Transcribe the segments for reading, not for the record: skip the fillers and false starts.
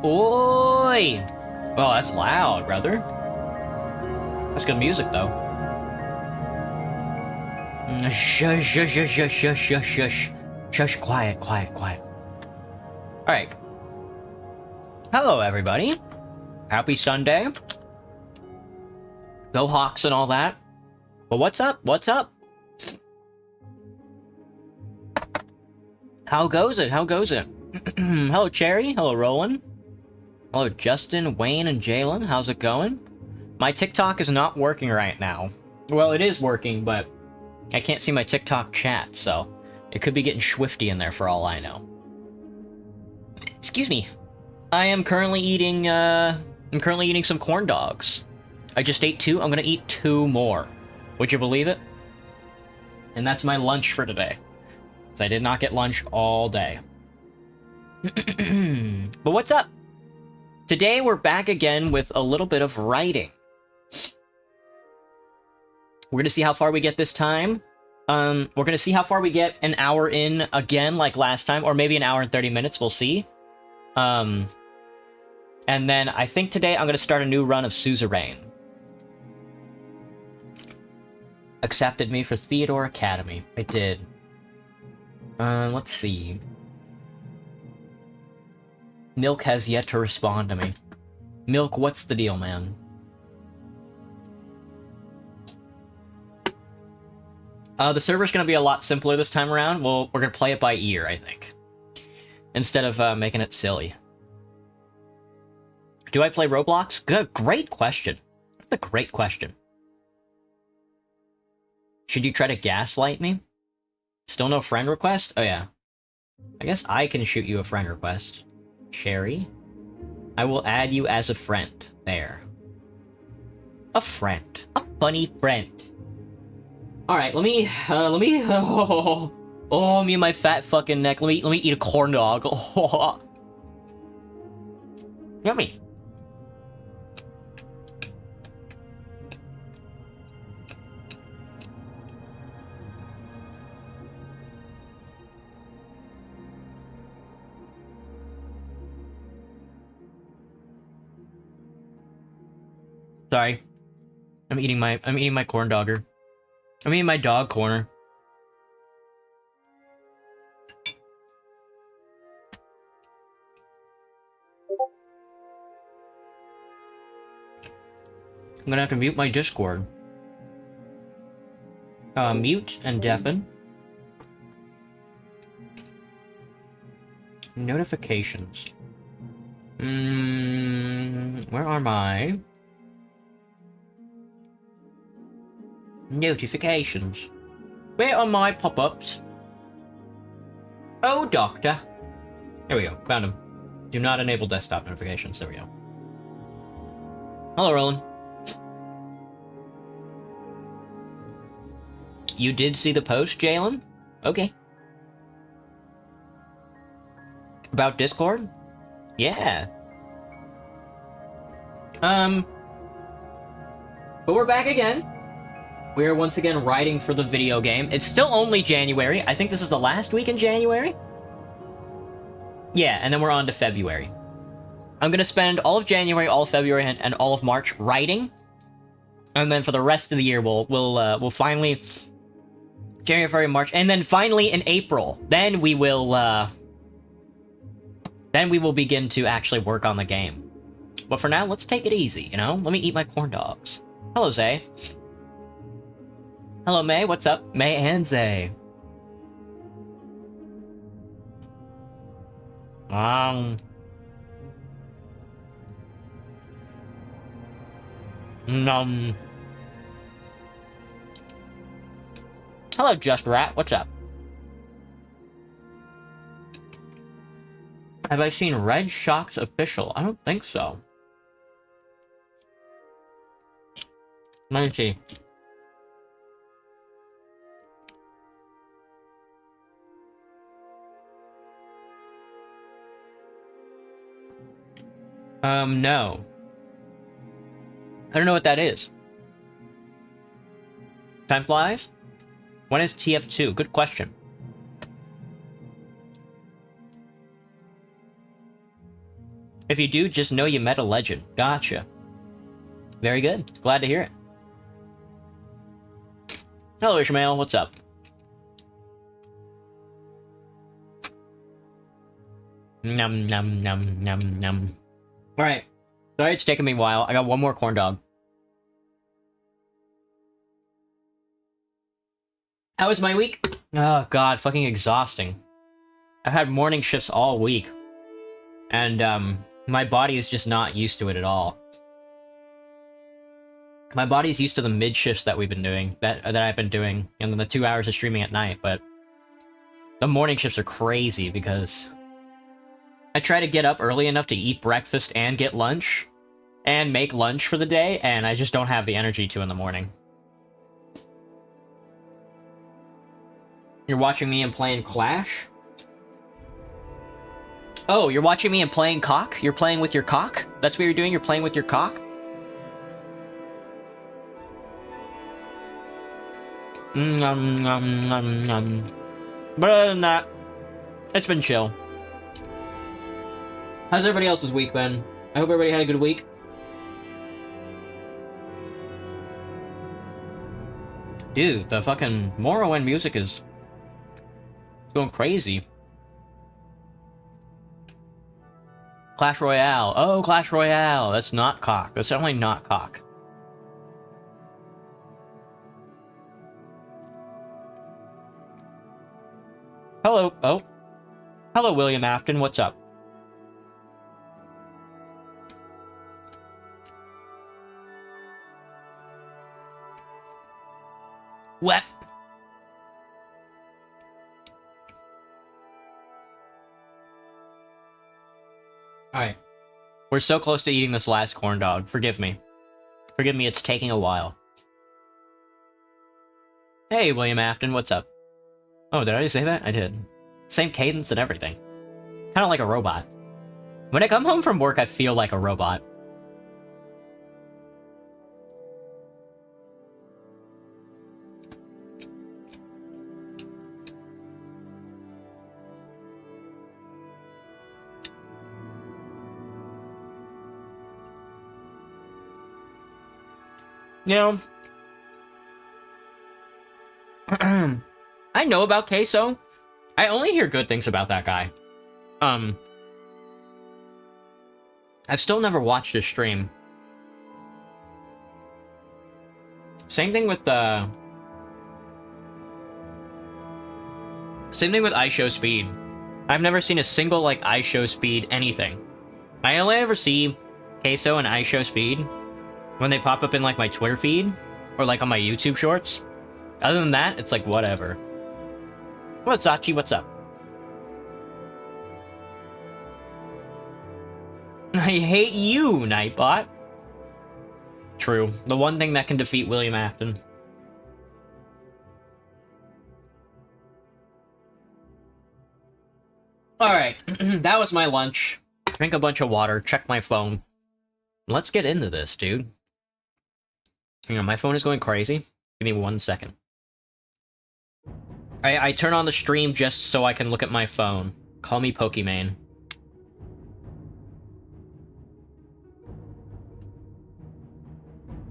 Oi! Oh, that's loud, brother. That's good music, though. Shush, shush, shush, shush, shush, shush, shush. Shush, quiet, quiet, quiet. Alright. Hello, everybody. Happy Sunday. Go Hawks and all that. But what's up? What's up? How goes it? How goes it? Hello, Cherry. Hello, Roland. Hello, Justin, Wayne, and Jalen. How's it going? My TikTok is not working right now. Well, it is working, but I can't see my TikTok chat, so it could be getting swifty in there for all I know. Excuse me. I am currently eating, some corn dogs. I just ate 2. I'm gonna eat 2 more. Would you believe it? And that's my lunch for today. So I did not get lunch all day. But what's up? Today we're back again with a little bit of writing. We're gonna see how far we get this time. We're gonna see how far we get an hour in again, like last time, or maybe an hour and 30 minutes, we'll see. And then I think today I'm gonna start a new run of Suzerain. Accepted me for Theodore Academy. I did. Let's see. Milk has yet to respond to me. Milk, what's the deal, man? The server's gonna be a lot simpler this time around. We're gonna play it by ear, I think. Instead of making it silly. Do I play Roblox? Good, great question. That's a great question. Should you try to gaslight me? Still no friend request? Oh yeah. I guess I can shoot you a friend request. Cherry? I will add you as a friend. There. A friend. A funny friend. Alright, let me, oh, me and my fat fucking neck. Let me eat a corn dog. Oh. Yummy. Sorry. I'm eating my corn dogger. I'm eating my dog corner. I'm gonna have to mute my Discord. Mute and deafen. Notifications. Where are my notifications? Where are my pop-ups? Oh, doctor. There we go. Found him. Do not enable desktop notifications. There we go. Hello, Roland. You did see the post, Jalen? Okay. About Discord? Yeah. But we're back again. We are once again writing for the video game. It's still only January. I think this is the last week in January. Yeah, and then we're on to February. I'm gonna spend all of January, all of February, and all of March writing. And then for the rest of the year, we'll finally January, February, March, and then finally in April, then we will begin to actually work on the game. But for now, let's take it easy, you know? Let me eat my corn dogs. Hello, Zay. Hello, May. What's up? May and Zay. Hello, Just Rat. What's up? Have I seen Red Shock's official? I don't think so. Let me see. No. I don't know what that is. Time flies? When is TF2? Good question. If you do, just know you met a legend. Gotcha. Very good. Glad to hear it. Hello, Ishmael. What's up? Num, num, num, num, num. Alright. Sorry it's taking me a while. I got one more corn dog. How was my week? Oh, God. Fucking exhausting. I've had morning shifts all week. And, my body is just not used to it at all. My body's used to the mid shifts that we've been doing, that I've been doing, and then the 2 hours of streaming at night, but the morning shifts are crazy because I try to get up early enough to eat breakfast and get lunch, and make lunch for the day, and I just don't have the energy to in the morning. You're watching me and playing Clash? Oh, you're watching me and playing cock? You're playing with your cock? That's what you're doing? You're playing with your cock? But other than that, it's been chill. How's everybody else's week been? I hope everybody had a good week. Dude, the fucking Morrowind music is going crazy. Clash Royale. Oh, Clash Royale. That's not cock. That's definitely not cock. Hello. Oh. Hello, William Afton. What's up? What? Alright. We're so close to eating this last corn dog. Forgive me. Forgive me, it's taking a while. Hey, William Afton, what's up? Oh, did I say that? I did. Same cadence and everything. Kind of like a robot. When I come home from work, I feel like a robot. You know, I know about Queso. I only hear good things about that guy. I've still never watched his stream. Same thing with iShowSpeed. I've never seen a single, like, iShowSpeed anything. I only ever see Queso and iShowSpeed when they pop up in, like, my Twitter feed, or, like, on my YouTube shorts. Other than that, it's like, whatever. What's Sachi? What's up? I hate you, Nightbot. True. The one thing that can defeat William Afton. Alright, that was my lunch. Drink a bunch of water, check my phone. Let's get into this, dude. You know, my phone is going crazy. Give me 1 second. I turn on the stream just so I can look at my phone. Call me Pokimane.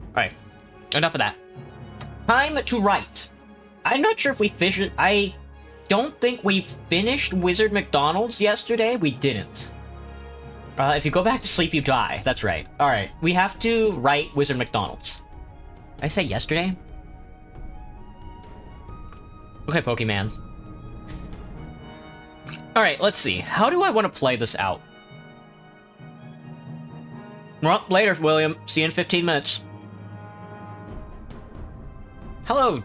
Alright. Enough of that. Time to write. I'm not sure if we finished... I don't think we finished Wizard McDonald's yesterday. We didn't. If you go back to sleep, you die. That's right. Alright. We have to write Wizard McDonald's. Did I say yesterday? Okay, Pokemon. Alright, let's see. How do I want to play this out? Well, later, William. See you in 15 minutes. Hello.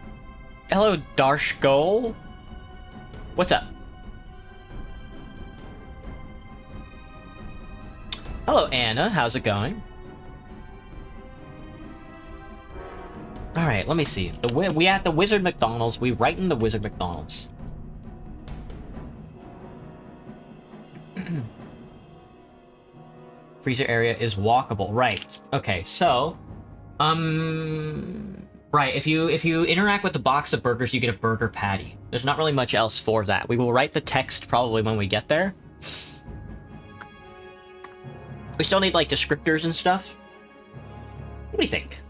Hello, Darshgol. What's up? Hello, Anna. How's it going? Alright, let me see. We at the Wizard McDonald's. We write in the Wizard McDonald's. Freezer area is walkable. Right. Okay, so... Right, if you interact with the box of burgers, you get a burger patty. There's not really much else for that. We will write the text probably when we get there. We still need, like, descriptors and stuff. What do you think?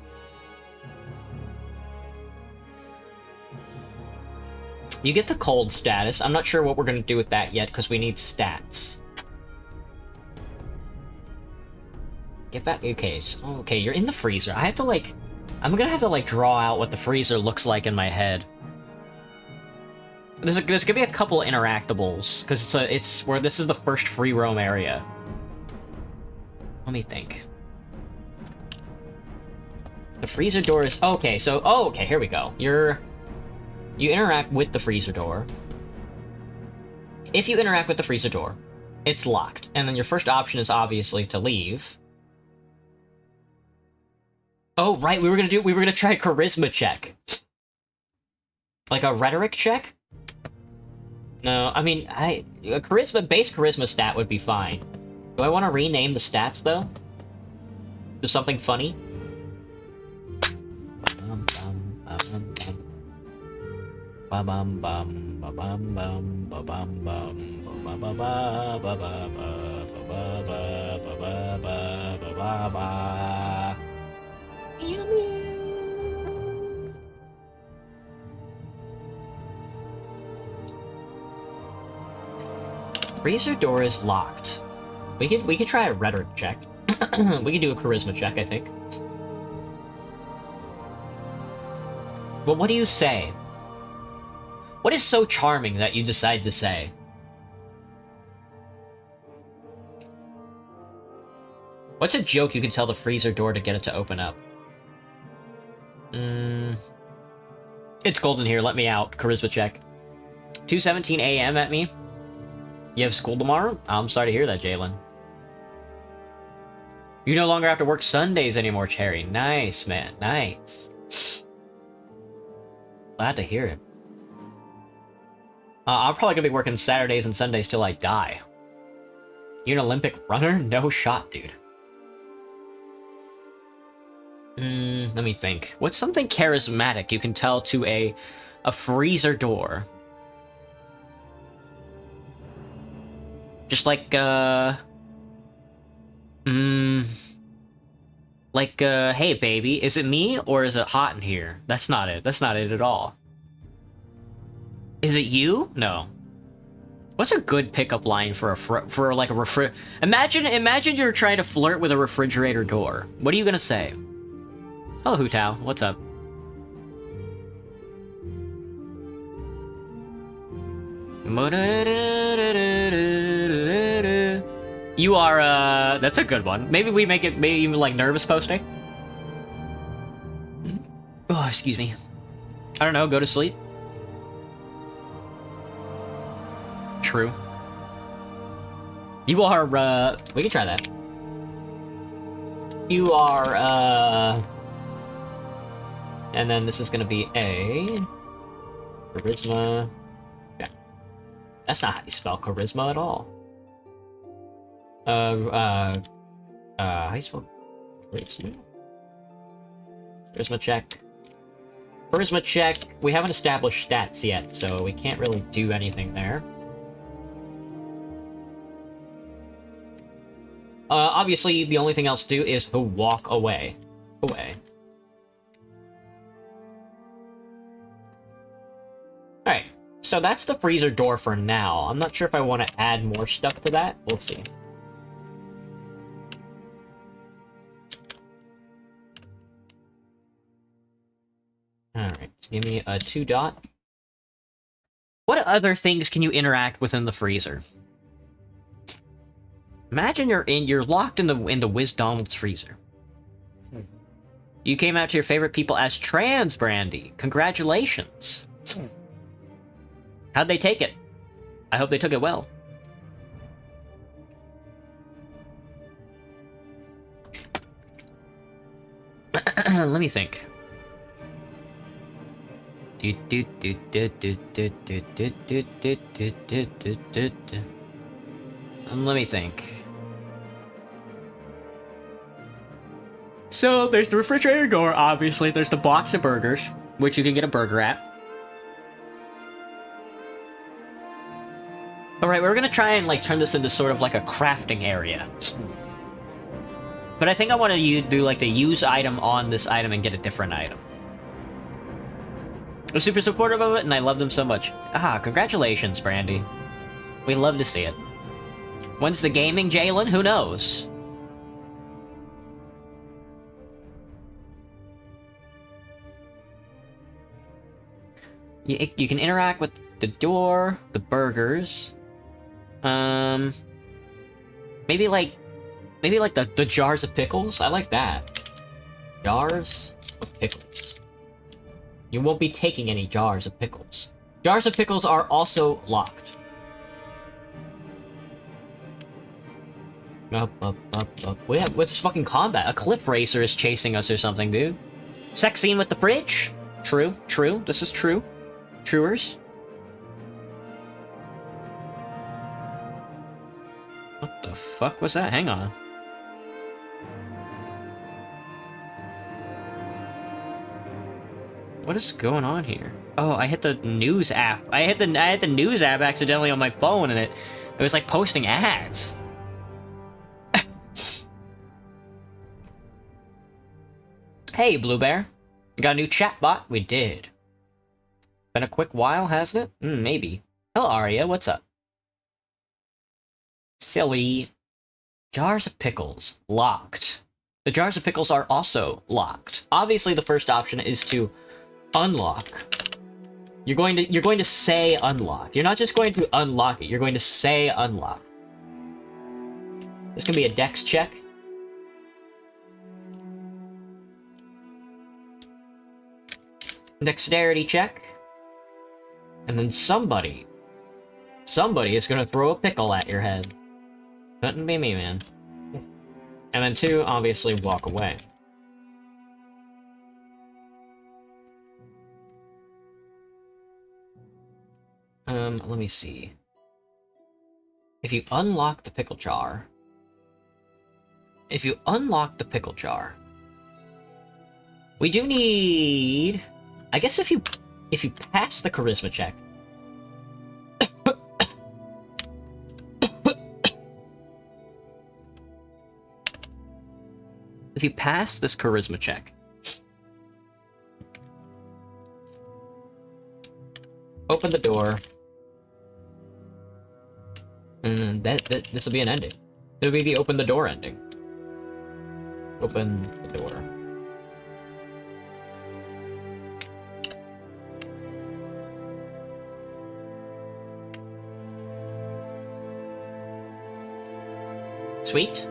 You get the cold status. I'm not sure what we're gonna do with that yet, because we need stats. Get back. Okay, okay, you're in the freezer. I have to, like... I'm gonna have to, like, draw out what the freezer looks like in my head. There's gonna be a couple interactables, because it's where this is the first free roam area. Let me think. The freezer door is... Okay, so... Oh, okay, here we go. You interact with the freezer door. If you interact with the freezer door, it's locked. And then your first option is obviously to leave. Oh, right, we were gonna try a charisma check. Like a rhetoric check? No, I mean, a base charisma stat would be fine. Do I want to rename the stats, though? To something funny? Freezer door is locked. We could try a rhetoric check. We could do a charisma check, I think. But what do you say? What is so charming that you decide to say? What's a joke you can tell the freezer door to get it to open up? It's golden here, let me out. Charisma check. 2:17 a.m. at me? You have school tomorrow? I'm sorry to hear that, Jalen. You no longer have to work Sundays anymore, Cherry. Nice, man. Nice. Glad to hear it. I'm probably gonna be working Saturdays and Sundays till I die. You an Olympic runner? No shot, dude. Let me think. What's something charismatic you can tell to a freezer door? Just like, hey baby, is it me or is it hot in here? That's not it. That's not it at all. Is it you? No. What's a good pickup line for like a Imagine you're trying to flirt with a refrigerator door. What are you gonna say? Hello, Hu Tao. What's up? You are, that's a good one. Maybe we make it maybe even like nervous posting. Oh, excuse me. I don't know, go to sleep. True. You are, we can try that. You are, and then this is gonna be a charisma. Yeah. That's not how you spell charisma at all. How you spell charisma? Charisma check. Charisma check. We haven't established stats yet, so we can't really do anything there. Obviously, the only thing else to do is to walk away. Alright, so that's the freezer door for now. I'm not sure if I want to add more stuff to that. We'll see. Alright, so give me a 2 dot. What other things can you interact with in the freezer? Imagine you're locked in the Wiz Donald's freezer. You came out to your favorite people as trans, Brandy. Congratulations. How'd they take it? I hope they took it well. Let me think. Let me think. So, there's the refrigerator door, obviously. There's the box of burgers, which you can get a burger at. Alright, we're gonna try and, like, turn this into sort of like a crafting area. But I think I want to do like the use item on this item and get a different item. I'm super supportive of it, and I love them so much. Ah, congratulations, Brandy. We love to see it. When's the gaming, Jalen? Who knows? You can interact with the door, the burgers. Maybe like the jars of pickles? I like that. Jars of pickles. You won't be taking any jars of pickles. Jars of pickles are also locked. Up. What's fucking combat? A cliff racer is chasing us or something, dude. Sex scene with the fridge? True. This is true. Truers. What the fuck was that? Hang on. What is going on here? Oh, I hit the news app. I hit the news app accidentally on my phone, and it was like posting ads. Hey, Blue Bear. We got a new chatbot? We did. Been a quick while, hasn't it? Maybe. Hello, Aria. What's up? Silly. Jars of pickles. Locked. The jars of pickles are also locked. Obviously, the first option is to unlock. You're going to say unlock. You're not just going to unlock it. You're going to say unlock. This can be a dex check. Dexterity check. And then somebody is gonna throw a pickle at your head. Couldn't be me, man. And then 2, obviously, walk away. Let me see. If you unlock the pickle jar... We do need... I guess if you pass the charisma check... If you pass this charisma check... Open the door... And this will be an ending. It'll be the open the door ending. Open the door. Sweet.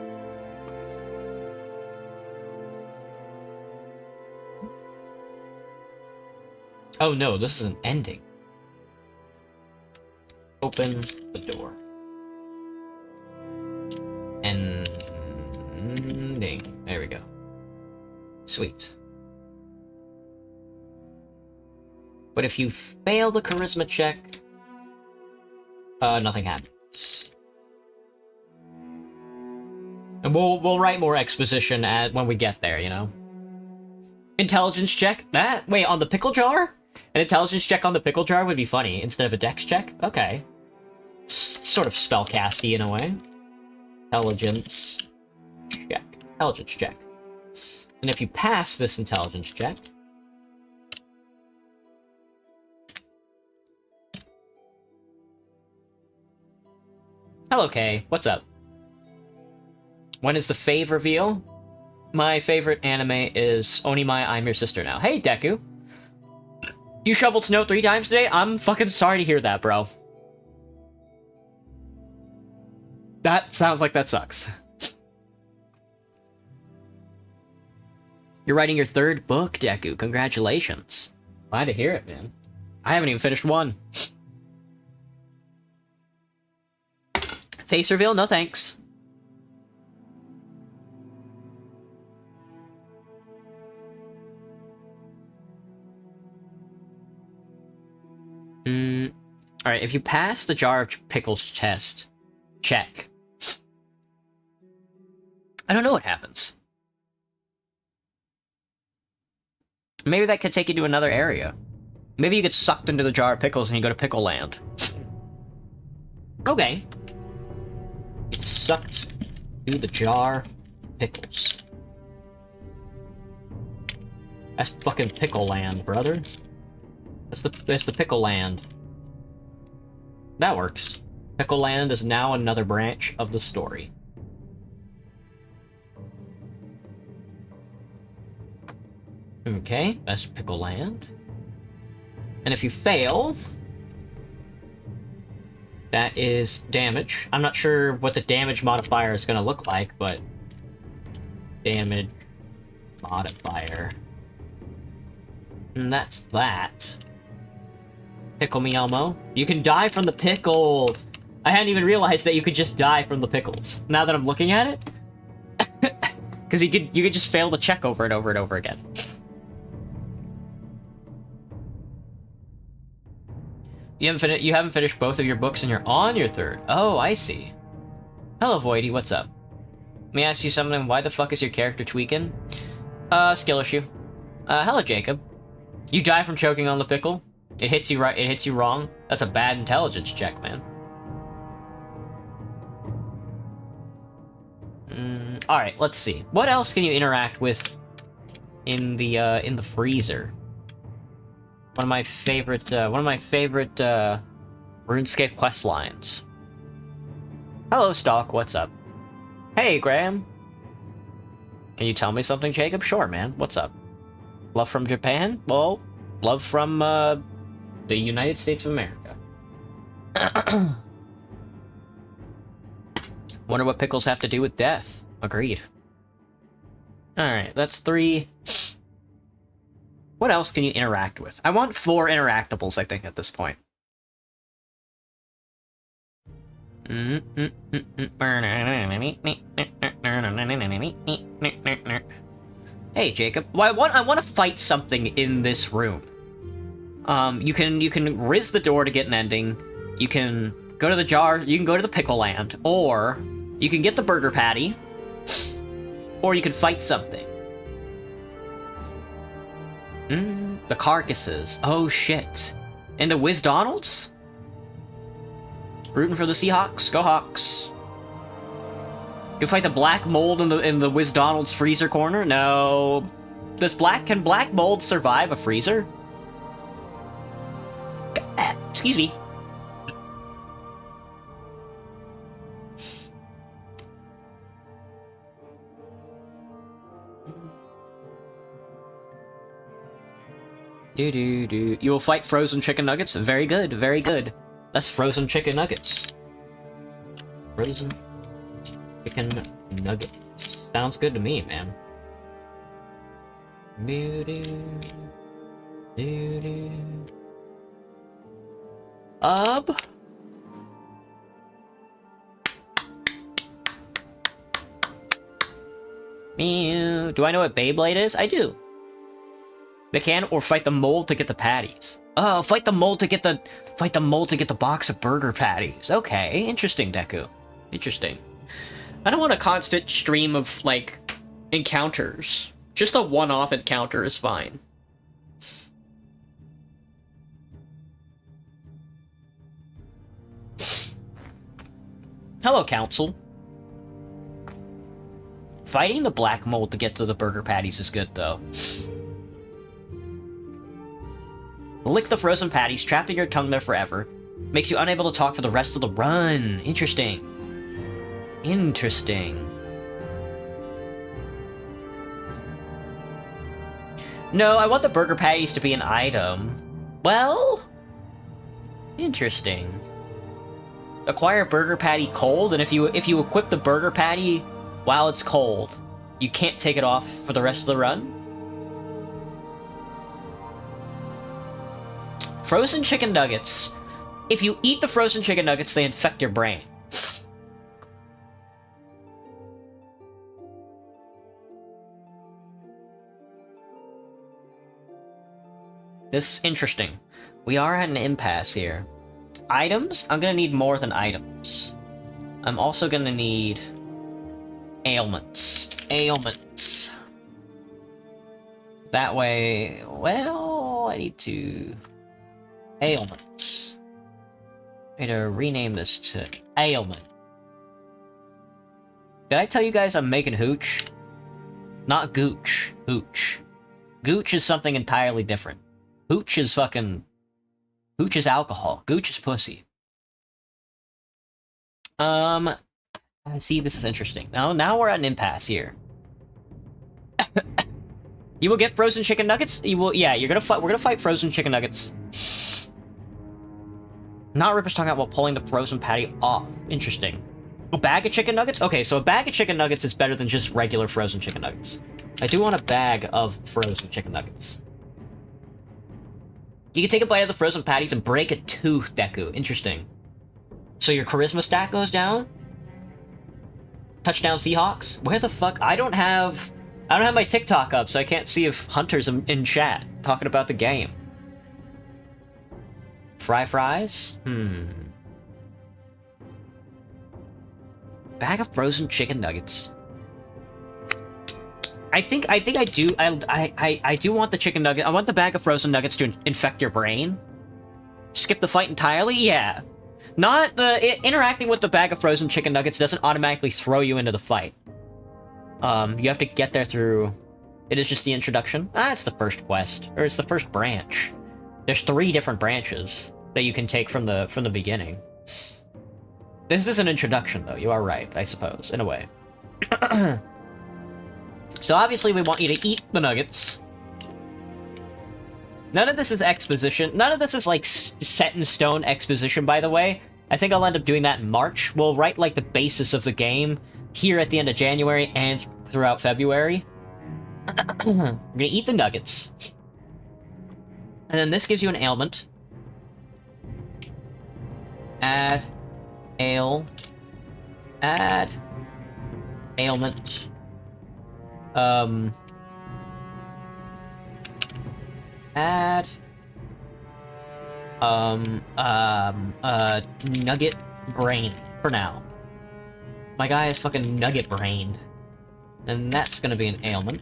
Oh no, this is an ending. Open the door. Ending. There we go. Sweet. But if you fail the charisma check, nothing happens. And we'll write more exposition when we get there, you know? Intelligence check? That? Wait, on the pickle jar? An intelligence check on the pickle jar would be funny, instead of a dex check? Okay. Sort of spellcasty in a way. Intelligence check. Intelligence check. And if you pass this intelligence check... Hello, Kay. What's up? When is the fave reveal? My favorite anime is Onimai, I'm Your Sister Now. Hey, Deku. You shoveled snow 3 times today? I'm fucking sorry to hear that, bro. That sounds like that sucks. You're writing your 3rd book, Deku. Congratulations. Glad to hear it, man. I haven't even finished 1. Face reveal? No thanks. Alright, if you pass the jar of pickles test, check. I don't know what happens. Maybe that could take you to another area. Maybe you get sucked into the jar of pickles and you go to Pickle Land. Okay. Get sucked to the jar pickles. That's fucking pickle land, brother. That's the pickle land. That works. Pickle land is now another branch of the story. Okay, that's pickle land. And if you fail, that is damage. I'm not sure what the damage modifier is going to look like, but damage modifier. And that's that. Pickle me, Elmo. You can die from the pickles! I hadn't even realized that you could just die from the pickles. Now that I'm looking at it. Because you could just fail to check over and over and over again. You haven't finished both of your books and you're on your third. Oh, I see. Hello, Voidy, what's up? Let me ask you something. Why the fuck is your character tweaking? Skill issue. Hello, Jacob. You die from choking on the pickle? It hits you right. It hits you wrong. That's a bad intelligence check, man. All right, let's see. What else can you interact with in the freezer? One of my favorite RuneScape quest lines. Hello, Stalk. What's up? Hey, Graham. Can you tell me something, Jacob? Sure, man. What's up? Love from Japan? Well, love from the United States of America. Wonder what pickles have to do with death. Agreed. Alright, that's 3. What else can you interact with? I want 4 interactables, I think, at this point. Hey, Jacob. Well, I want to fight something in this room. You can riz the door to get an ending. You can go to the jar. You can go to the pickle land, or you can get the burger patty, or you can fight something. The carcasses. Oh shit. And the Wiz Donalds? Rooting for the Seahawks? Go Hawks. You can fight the black mold in the Wiz Donalds freezer corner? No. Can black mold survive a freezer? Excuse me. You will fight frozen chicken nuggets? Very good, very good. That's frozen chicken nuggets. Frozen chicken nuggets. Sounds good to me, man. Do I know what Beyblade is? I do. They can, or fight the mold to get the patties. Oh, fight the mold to get the box of burger patties. Okay, interesting, Deku. Interesting. I don't want a constant stream of, like, encounters. Just a one-off encounter is fine. Hello, Council. Fighting the black mold to get to the burger patties is good, though. Lick the frozen patties, trapping your tongue there forever. Makes you unable to talk for the rest of the run. Interesting. Interesting. No, I want the burger patties to be an item. Well... interesting. Acquire burger patty cold, and if you equip the burger patty while it's cold, you can't take it off for the rest of the run? Frozen chicken nuggets. If you eat the frozen chicken nuggets, they infect your brain. This is interesting. We are at an impasse here. Items? I'm gonna need more than items. I'm also gonna need ailments. Ailments. That way, well, I need to... ailments. I need to rename this to ailment. Did I tell you guys I'm making hooch? Not gooch. Hooch. Gooch is something entirely different. Hooch is fucking... Hooch is alcohol. Gooch is pussy. See, this is interesting. Now we're at an impasse here. You will get frozen chicken nuggets? You will... Yeah, you're gonna fight... We're gonna fight frozen chicken nuggets. Not Ripper's talking about pulling the frozen patty off. Interesting. A bag of chicken nuggets? Okay, so a bag of chicken nuggets is better than just regular frozen chicken nuggets. I do want a bag of frozen chicken nuggets. You can take a bite of the frozen patties and break a tooth, Deku. Interesting. So your charisma stat goes down? Touchdown Seahawks? Where the fuck? I don't have my TikTok up, so I can't see if Hunter's in chat talking about the game. Fries? Bag of frozen chicken nuggets. I think I do want the chicken nugget. I want the bag of frozen nuggets to infect your brain. Skip the fight entirely? Yeah. Not the... interacting with the bag of frozen chicken nuggets doesn't automatically throw you into the fight. You have to get there through... It is just the introduction. It's the first quest. Or it's the first branch. There's 3 different branches that you can take from the beginning. This is an introduction, though. You are right, I suppose, in a way. So obviously we want you to eat the nuggets. None of this is exposition. None of this is, like, set-in-stone exposition, by the way. I think I'll end up doing that in March. We'll write, like, the basis of the game here at the end of January and throughout February. We're gonna eat the nuggets. And then this gives you an ailment. Add ailment. Add nugget brain for now. My guy is fucking nugget brained. And that's gonna be an ailment.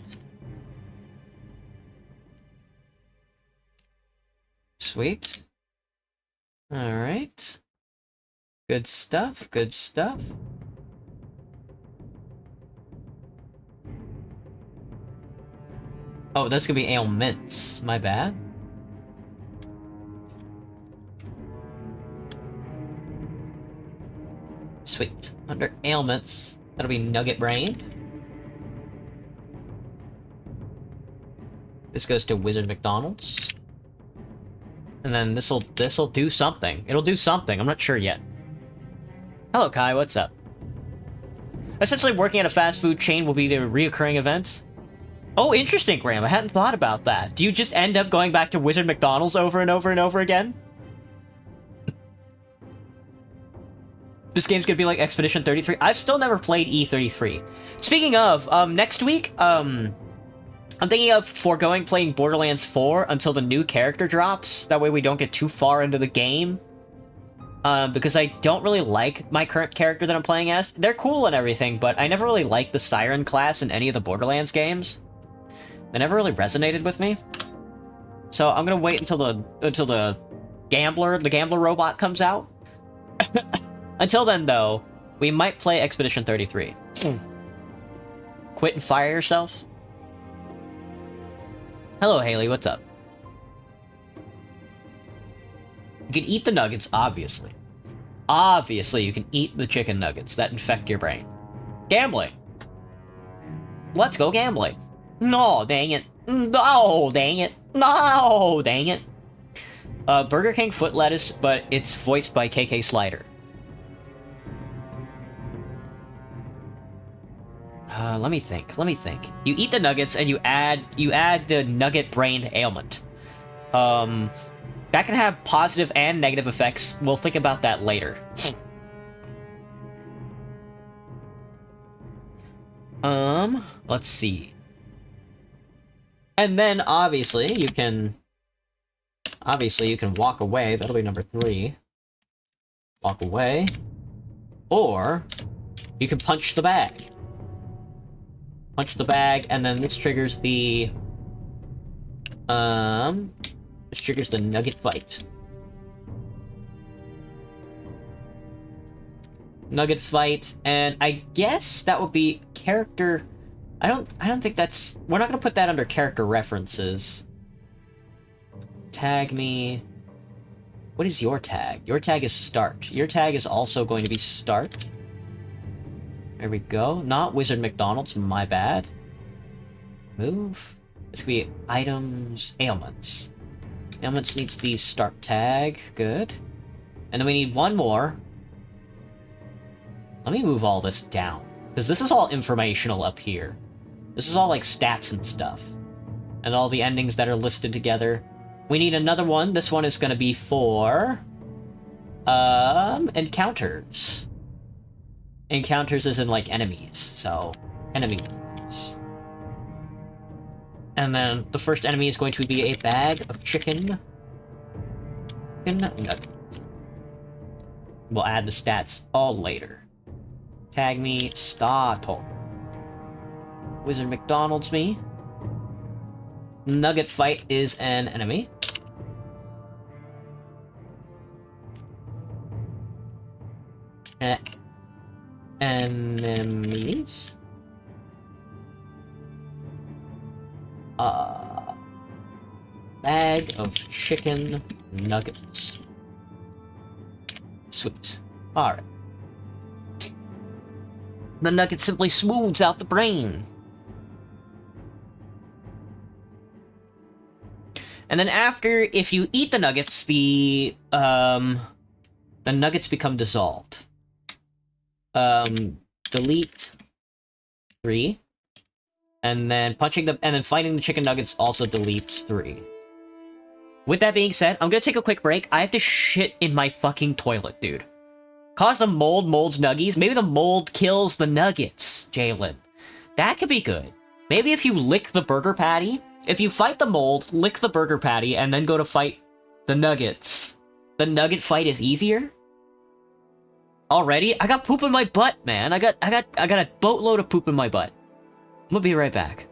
Sweet. Alright. Good stuff, good stuff. Oh, that's gonna be ailments. My bad. Sweet. Under ailments, that'll be nugget brained. This goes to Wizard McDonald's. And then this'll do something. It'll do something, I'm not sure yet. Hello, Kai, what's up? Essentially, working at a fast food chain will be the reoccurring event. Oh, interesting, Graham. I hadn't thought about that. Do you just end up going back to Wizard McDonald's over and over and over again? This game's gonna be like Expedition 33. I've still never played E33. Speaking of, next week, I'm thinking of foregoing playing Borderlands 4 until the new character drops. That way we don't get too far into the game. Because I don't really like my current character that I'm playing as. They're cool and everything, but I never really liked the Siren class in any of the Borderlands games. They never really resonated with me. So I'm gonna wait until the gambler robot comes out. Until then, though, we might play Expedition 33. Quit and fire yourself. Hello, Haley, what's up? You can eat the nuggets, obviously. Obviously, you can eat the chicken nuggets that infect your brain. Gambling. Let's go gambling. No, dang it. No, dang it. No, dang it. Burger King foot lettuce, but it's voiced by KK Slider. Let me think. You eat the nuggets and you add the nugget brained ailment. That can have positive and negative effects. We'll think about that later. Let's see. And then obviously you can walk away. That'll be number 3. Walk away. Or you can punch the bag. Punch the bag, and then this triggers the... This triggers the nugget fight. Nugget fight, and I guess that would be character... I don't think that's... We're not gonna put that under character references. Tag me... What is your tag? Your tag is start. Your tag is also going to be start. There we go. Not Wizard McDonald's, my bad. Move. This could be items, ailments. Ailments needs the start tag. Good. And then we need one more. Let me move all this down. Because this is all informational up here. This is all like stats and stuff. And all the endings that are listed together. We need another one. This one is going to be for... encounters. Encounters is in, like, enemies. So, enemies. And then the first enemy is going to be a bag of chicken nugget. We'll add the stats all later. Tag me, Startle. Wizard McDonald's me. Nugget fight is an enemy. Enemies. Bag of chicken nuggets. Sweet. Alright. The nugget simply smooths out the brain. And then after, if you eat the nuggets, the nuggets become dissolved. Delete 3. And then fighting the chicken nuggets also deletes 3. With that being said, I'm gonna take a quick break. I have to shit in my fucking toilet, dude. Cause the mold molds nuggies. Maybe the mold kills the nuggets, Jalen. That could be good. Maybe if you lick the burger patty, if you fight the mold, lick the burger patty, and then go to fight the nuggets, the nugget fight is easier? Already? I got poop in my butt, man. I got a boatload of poop in my butt. I'm gonna be right back.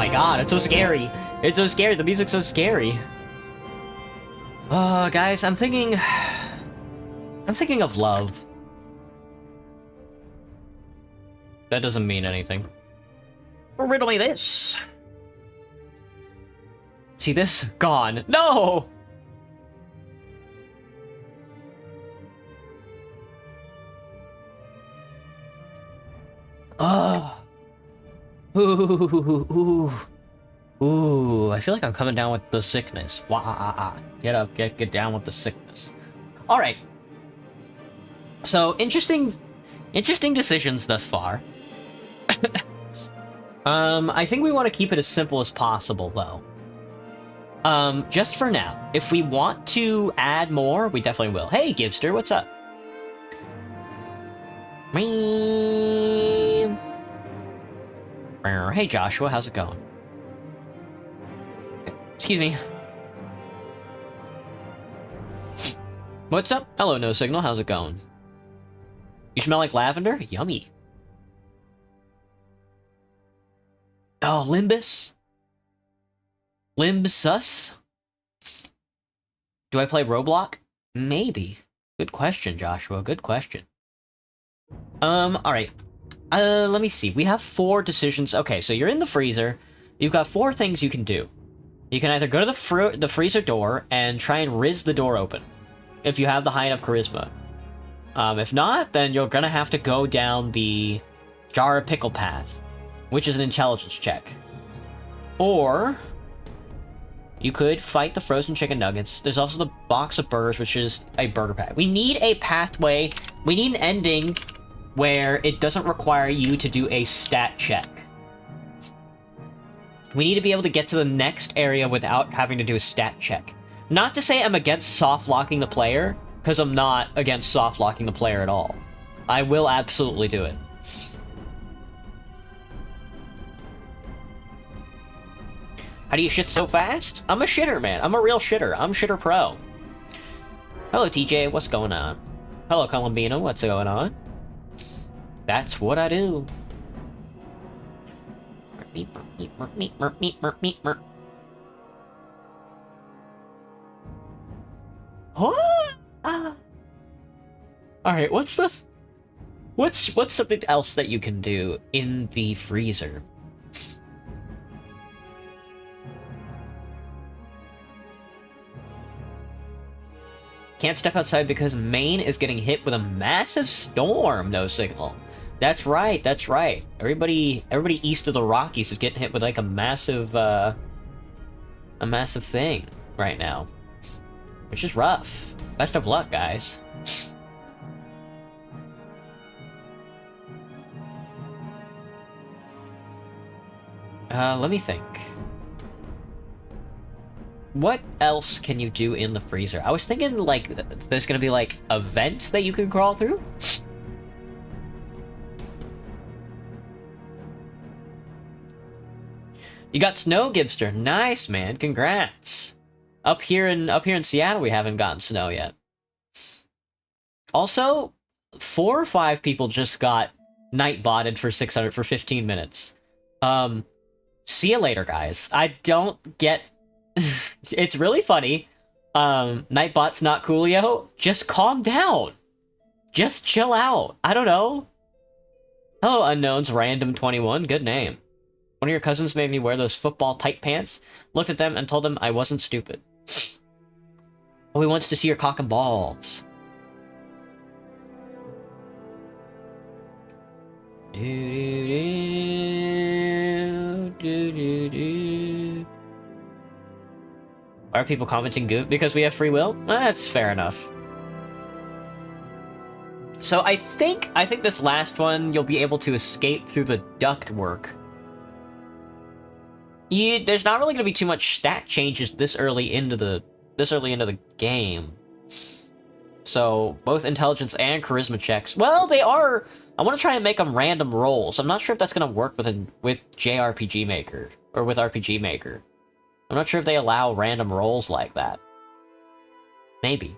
my god, it's so scary. It's so scary. The music's so scary. Guys, I'm thinking of love. That doesn't mean anything. Riddle me this. See this? Gone. No! Ooh, I feel like I'm coming down with the sickness. Wah, get up, get down with the sickness. Alright. So, interesting decisions thus far. I think we want to keep it as simple as possible, though. Just for now. If we want to add more, we definitely will. Hey, Gibster, what's up? Hey, Joshua, how's it going? Excuse me. What's up? Hello, No Signal, how's it going? You smell like lavender? Yummy. Oh, Limbus? Limbsus? Do I play Roblox? Maybe. Good question, Joshua, good question. Alright. Let me see. We have 4 decisions. Okay, so you're in the freezer. You've got 4 things you can do. You can either go to the freezer door and try and riz the door open, if you have the high enough charisma. If not, then you're gonna have to go down the jar of pickle path, which is an intelligence check. Or you could fight the frozen chicken nuggets. There's also the box of burgers, which is a burger patty. We need a pathway. We need an ending where it doesn't require you to do a stat check. We need to be able to get to the next area without having to do a stat check. Not to say I'm against soft-locking the player, because I'm not against soft-locking the player at all. I will absolutely do it. How do you shit so fast? I'm a shitter, man. I'm a real shitter. I'm shitter pro. Hello, TJ. What's going on? Hello, Columbino. What's going on? That's what I do. What? Alright, what's something else that you can do in the freezer? Can't step outside because Maine is getting hit with a massive storm. No signal. That's right. That's right. Everybody east of the Rockies is getting hit with like a massive thing right now, which is rough. Best of luck, guys. Let me think. What else can you do in the freezer? I was thinking, like, there's gonna be, like, a vent that you can crawl through? You got snow, Gibster. Nice, man. Congrats. Up here in Seattle, we haven't gotten snow yet. Also, 4 or 5 people just got night botted for 600 for 15 minutes. See you later, guys. I don't get... It's really funny. Nightbot's not coolio. Just calm down. Just chill out. I don't know. Hello, Unknowns Random 21. Good name. One of your cousins made me wear those football tight pants. Looked at them and told them I wasn't stupid. Oh, he wants to see your cock and balls. Why are people commenting goop? Because we have free will? That's fair enough. So I think this last one you'll be able to escape through the ductwork. There's not really going to be too much stat changes this early into the game. So both intelligence and charisma checks. Well, they are. I want to try and make them random rolls. I'm not sure if that's going to work with JRPG Maker or with RPG Maker. I'm not sure if they allow random rolls like that. Maybe.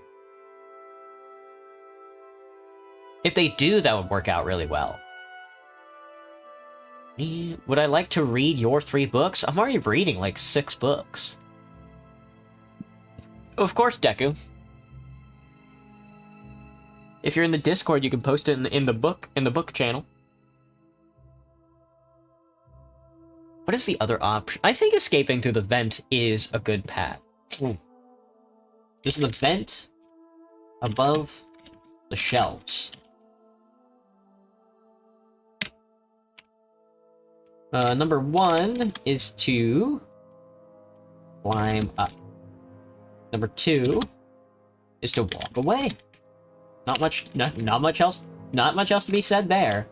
If they do, that would work out really well. Would I like to read your 3 books? I'm already reading like 6 books. Of course, Deku. If you're in the Discord, you can post it in the book channel. What is the other option? I think escaping through the vent is a good path. Just the vent above the shelves. Number 1 is to climb up. Number 2 is to walk away. Not much else to be said there.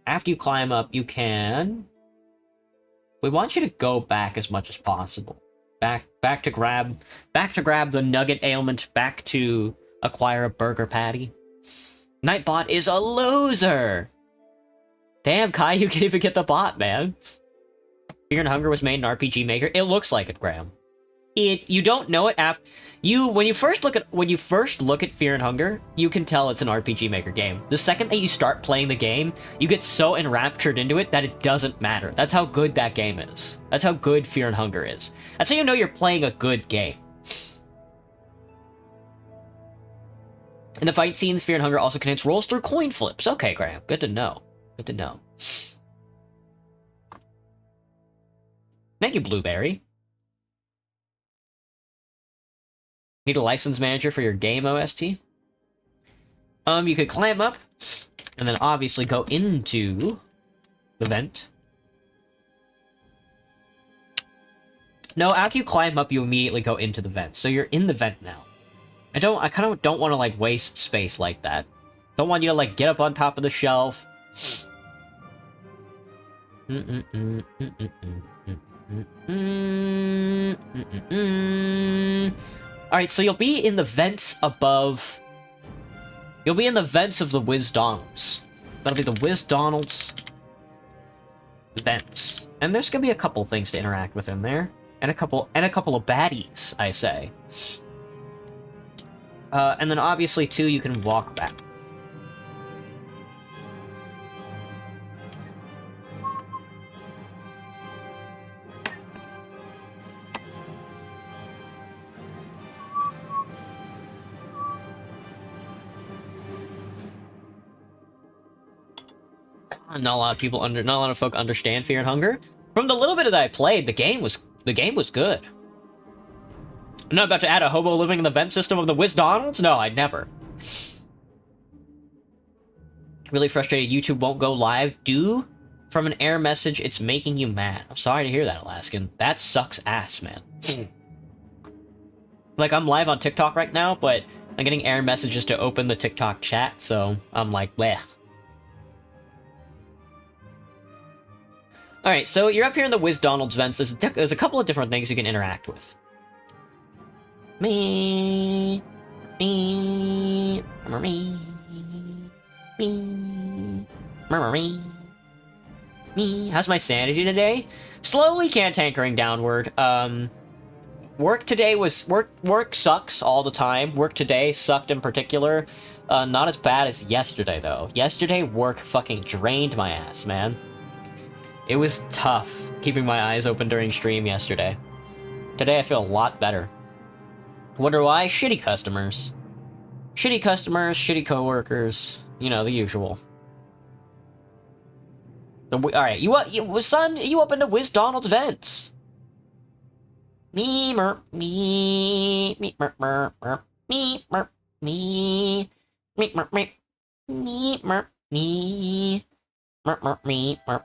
After you climb up, you can... We want you to go back as much as possible. Back to grab the nugget ailment, back to acquire a burger patty. Nightbot is a loser! Damn, Kai, you can't even get the bot, man. Fear and Hunger was made in RPG Maker. It looks like it, Graham. You don't know it after when you first look at Fear and Hunger, you can tell it's an RPG Maker game. The second that you start playing the game, you get so enraptured into it that it doesn't matter. That's how good that game is. That's how good Fear and Hunger is. That's how you know you're playing a good game. In the fight scenes, Fear and Hunger also contains rolls through coin flips. Okay, Graham. Good to know. Good to know. Thank you, Blueberry. Need a license manager for your game OST? You could climb up, and then obviously go into the vent. No, after you climb up, you immediately go into the vent. So you're in the vent now. I kind of don't want to, like, waste space like that. Don't want you to, like, get up on top of the shelf. Alright, so you'll be in the vents above... You'll be in the vents of the Wizdonalds. That'll be the Wizdonalds vents. And there's gonna be a couple things to interact with in there. And a couple of baddies, I say. And then obviously, too, you can walk back. Not a lot of folk understand Fear and Hunger. From the little bit that I played, the game was good. I'm not about to add a hobo living in the vent system of the Wizdonalds? No, I'd never. Really frustrated YouTube won't go live due from an error message. It's making you mad. I'm sorry to hear that, Alaskan. That sucks ass, man. Like, I'm live on TikTok right now, but I'm getting error messages to open the TikTok chat, so I'm like, bleh. Alright, so you're up here in the Wizdonalds vents. There's a couple of different things you can interact with. Me. How's my sanity today? Slowly cantankering downward. Work today was... Work sucks all the time. Work today sucked in particular. Not as bad as yesterday, though. Yesterday, work fucking drained my ass, man. It was tough keeping my eyes open during stream yesterday. Today I feel a lot better. Wonder why? Shitty customers. Shitty customers, shitty coworkers. You know, the usual. Alright, son, you opened the Wizdonalds vents. Me, mer, me, me, mer, mer, mer, me, mer, me, me, mer, me, me, mer, me, mer, mer, me, mer.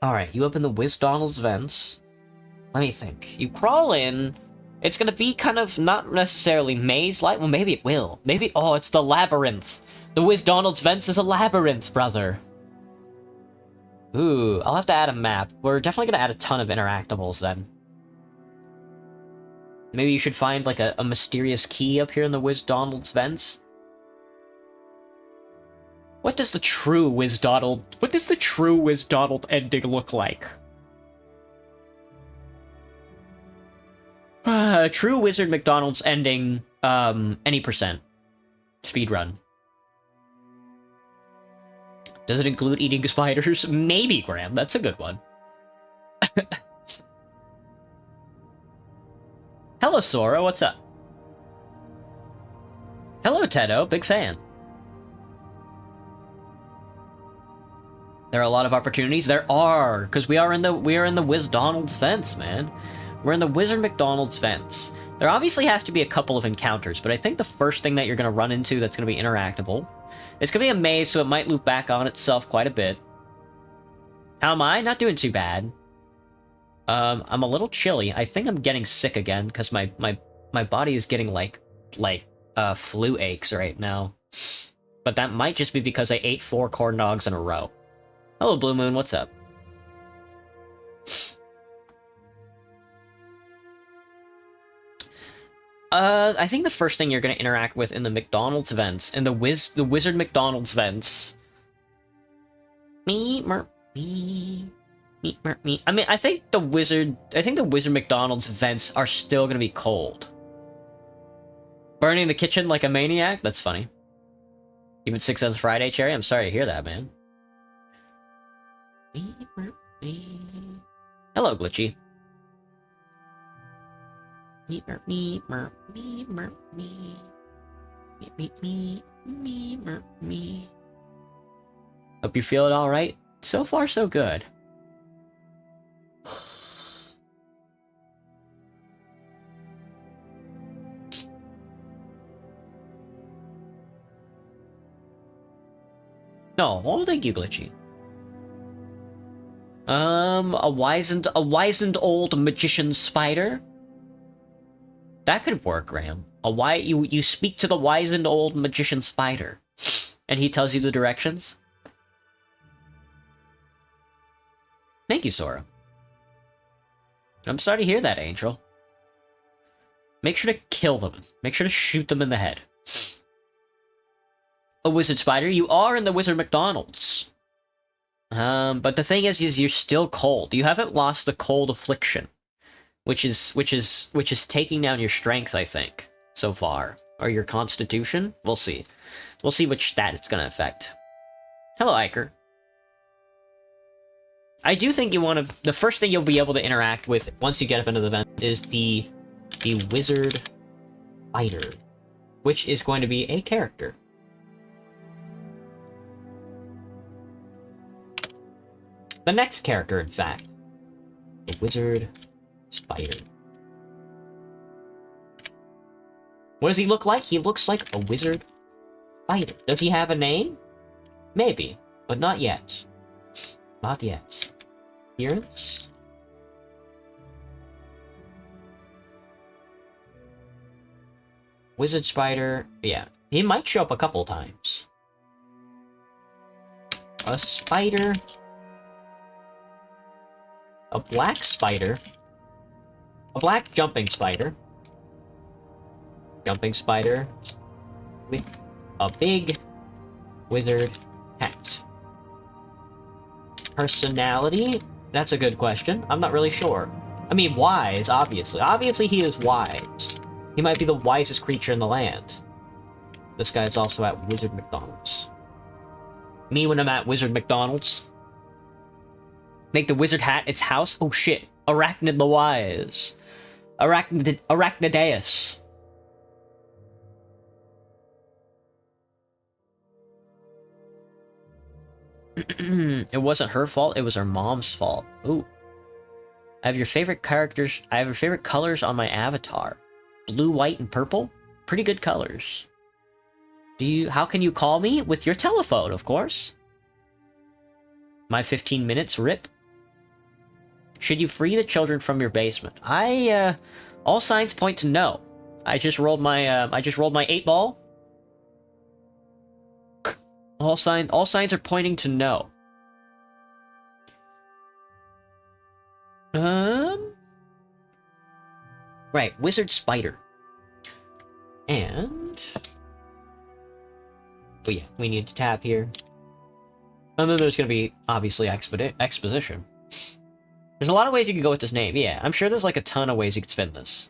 Alright, you open the Wizdonalds vents. Let me think. You crawl in. It's gonna be kind of not necessarily maze-like. Well, maybe it will. Maybe... Oh, it's the labyrinth. The Wizdonalds vents is a labyrinth, brother. Ooh, I'll have to add a map. We're definitely gonna add a ton of interactables then. Maybe you should find, like, a mysterious key up here in the Wiz-Donald's vents? What does the true Wiz-Donald ending look like? True Wizard McDonald's ending, any percent. Speedrun. Does it include eating spiders? Maybe, Graham. That's a good one. Hello, Sora. What's up? Hello, Tedo. Big fan. There are a lot of opportunities. There are, because we are in the Wiz-Donald's vents, man. We're in the Wizard McDonald's vents. There obviously has to be a couple of encounters, but I think the first thing that you're going to run into that's going to be interactable, it's going to be a maze, so it might loop back on itself quite a bit. How am I? Not doing too bad. I'm a little chilly. I think I'm getting sick again, because my body is getting, like, flu aches right now. But that might just be because I ate 4 corn dogs in a row. Hello, Blue Moon, what's up? I think the first thing you're gonna interact with in the McDonald's vents, in the Wizard McDonald's vents... Me. I mean, I think the Wizard McDonald's vents are still gonna be cold. Burning the kitchen like a maniac? That's funny. Even 6 cents Friday, Cherry? I'm sorry to hear that, man. Hello, Glitchy. Hope you feel it all right. So far, so good. No, oh, thank you, Glitchy. A wizened old magician spider? That could work, Graham. You speak to the wizened old magician spider, and he tells you the directions? Thank you, Sora. I'm sorry to hear that, Angel. Make sure to kill them. Make sure to shoot them in the head. A wizard spider, you are in the Wizard McDonald's. But the thing is you're still cold. You haven't lost the cold affliction, which is taking down your strength, I think, so far, or your constitution. We'll see. We'll see which stat it's gonna affect. Hello, Iker. I do think the first thing you'll be able to interact with once you get up into the vent is the wizard spider, which is going to be a character. The next character, in fact. The wizard spider. What does he look like? He looks like a wizard spider. Does he have a name? Maybe, but not yet. Not yet. Appearance? Wizard spider. Yeah, he might show up a couple times. A spider. A black spider. A black jumping spider. Jumping spider. With a big wizard hat. Personality? That's a good question. I'm not really sure. I mean, wise, obviously. Obviously he is wise. He might be the wisest creature in the land. This guy's also at Wizard McDonald's. Me when I'm at Wizard McDonald's. Make the wizard hat its house? Oh shit. Arachnid the Wise. Arachnideus. It wasn't her fault, it was her mom's fault. Ooh. I have your favorite colors on my avatar. Blue, white, and purple? Pretty good colors. How can you call me? With your telephone, of course. My 15 minutes, rip. Should you free the children from your basement? All signs point to no. I just rolled my 8-ball. All signs are pointing to no. Right, wizard spider. And... oh yeah, we need to tap here. And then there's gonna be, obviously, exposition. There's a lot of ways you can go with this name. Yeah, I'm sure there's like a ton of ways you could spin this.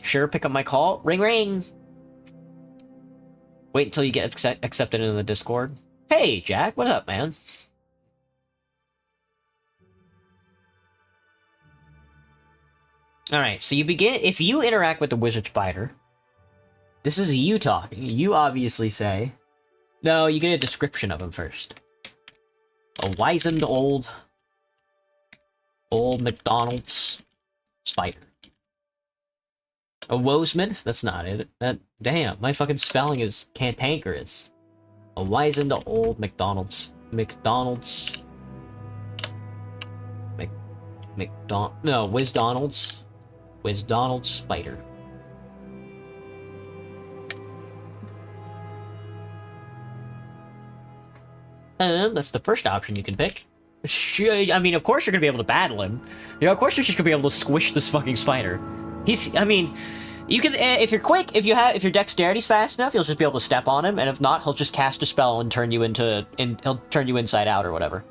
Sure, pick up my call. Ring, ring! Wait until you get accepted into the Discord. Hey, Jack, what up, man? Alright, so you begin... if you interact with the wizard spider, this is you talking. You obviously say... no, you get a description of him first. A wizened old McDonald's spider. A Woesman? That's not it. Damn, my fucking spelling is cantankerous. A wizened old McDonald's Wisdonald's spider. That's the first option you can pick. I mean, of course you're gonna be able to battle him. Yeah, of course you're just gonna be able to squish this fucking spider. I mean, you can, if you're quick, if your dexterity's fast enough, you'll just be able to step on him, and if not, he'll just cast a spell and turn you he'll turn you inside out or whatever.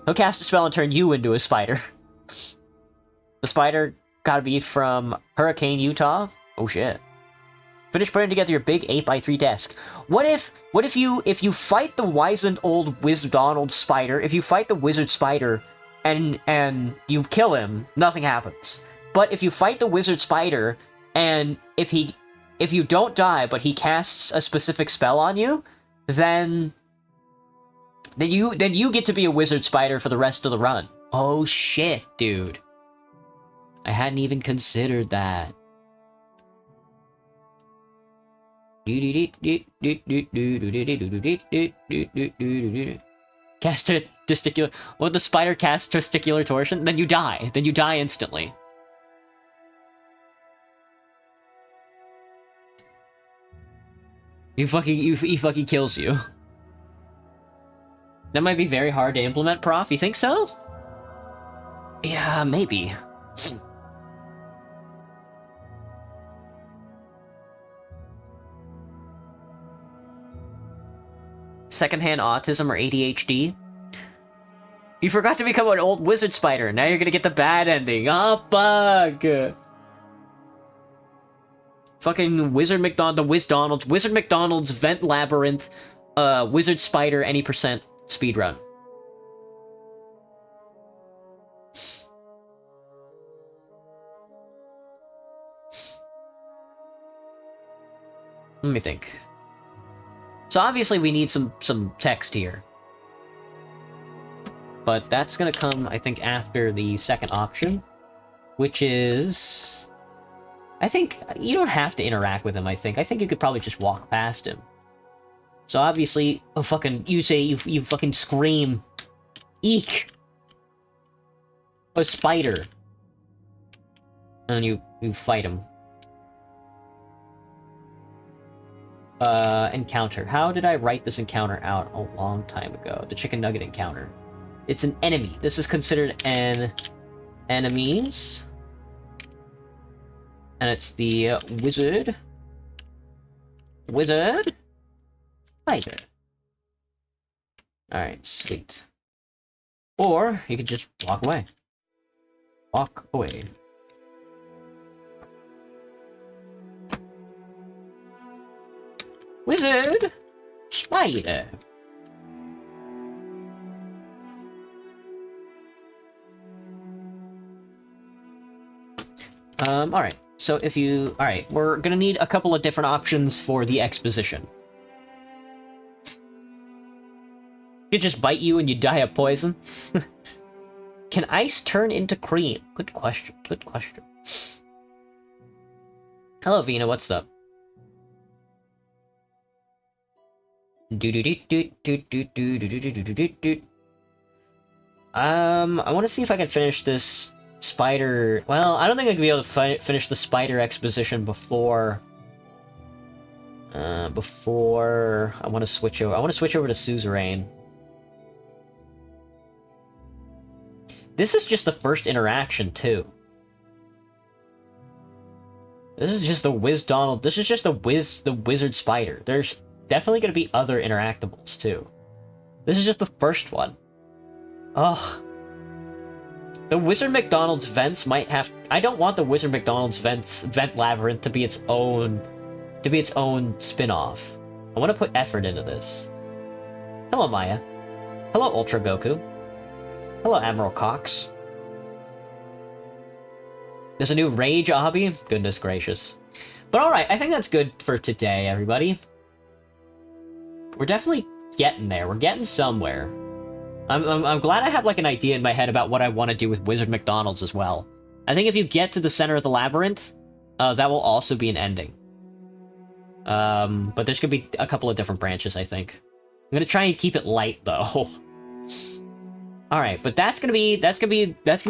He'll cast a spell and turn you into a spider. The spider gotta be from Hurricane, Utah. Oh shit. Finish putting together your big 8x3 desk. What if you fight the wizened old Wisdonald spider, if you fight the wizard spider and you kill him, nothing happens. But if you fight the wizard spider and if you don't die but he casts a specific spell on you, then you get to be a wizard spider for the rest of the run. Oh shit, dude. I hadn't even considered that. Cast a testicular... well, the spider casts testicular torsion, then you die. Then you die instantly. He fucking kills you. That might be very hard to implement, Prof. You think so? Yeah, maybe. Secondhand autism or ADHD? You forgot to become an old wizard spider. Now you're gonna get the bad ending. Oh, bug! Fucking Wizard McDonald's Vent Labyrinth, Wizard Spider, any percent speedrun. Let me think. So obviously we need some text here. But that's gonna come, I think, after the second option, which is... I think you don't have to interact with him, I think. I think you could probably just walk past him. So obviously, you fucking scream, eek! A spider. And you fight him. Encounter. How did I write this encounter out a long time ago? The chicken nugget encounter. It's an enemy. This is considered an enemies. And it's the wizard spider. Alright, sweet. Or you could just walk away. Walk away. Wizard spider. Alright. So if you... alright, we're gonna need a couple of different options for the exposition. It just bite you and you die of poison? Can ice turn into cream? Good question, good question. Hello, Vina, what's up? I want to see if I can finish this spider... well, I don't think I can be able to finish the spider exposition before Before I want to switch over. I want to switch over to suzerain. This is just the first interaction too. This is just the Donald. This is just the wizard spider. There's definitely going to be other interactables too. This is just the first one. Ugh. The Wizard McDonald's vents might have. I don't want the Wizard McDonald's vent labyrinth to be its own spin-off. I want to put effort into this. Hello, Maya. Hello, Ultra Goku. Hello, Admiral Cox. There's a new Rage Obby? Goodness gracious. But alright, I think that's good for today, everybody. We're definitely getting there. We're getting somewhere. I'm glad I have like an idea in my head about what I want to do with Wizard McDonald's as well. I think if you get to the center of the labyrinth, that will also be an ending. But there's gonna be a couple of different branches, I think. I'm gonna try and keep it light though. Alright, but that's gonna be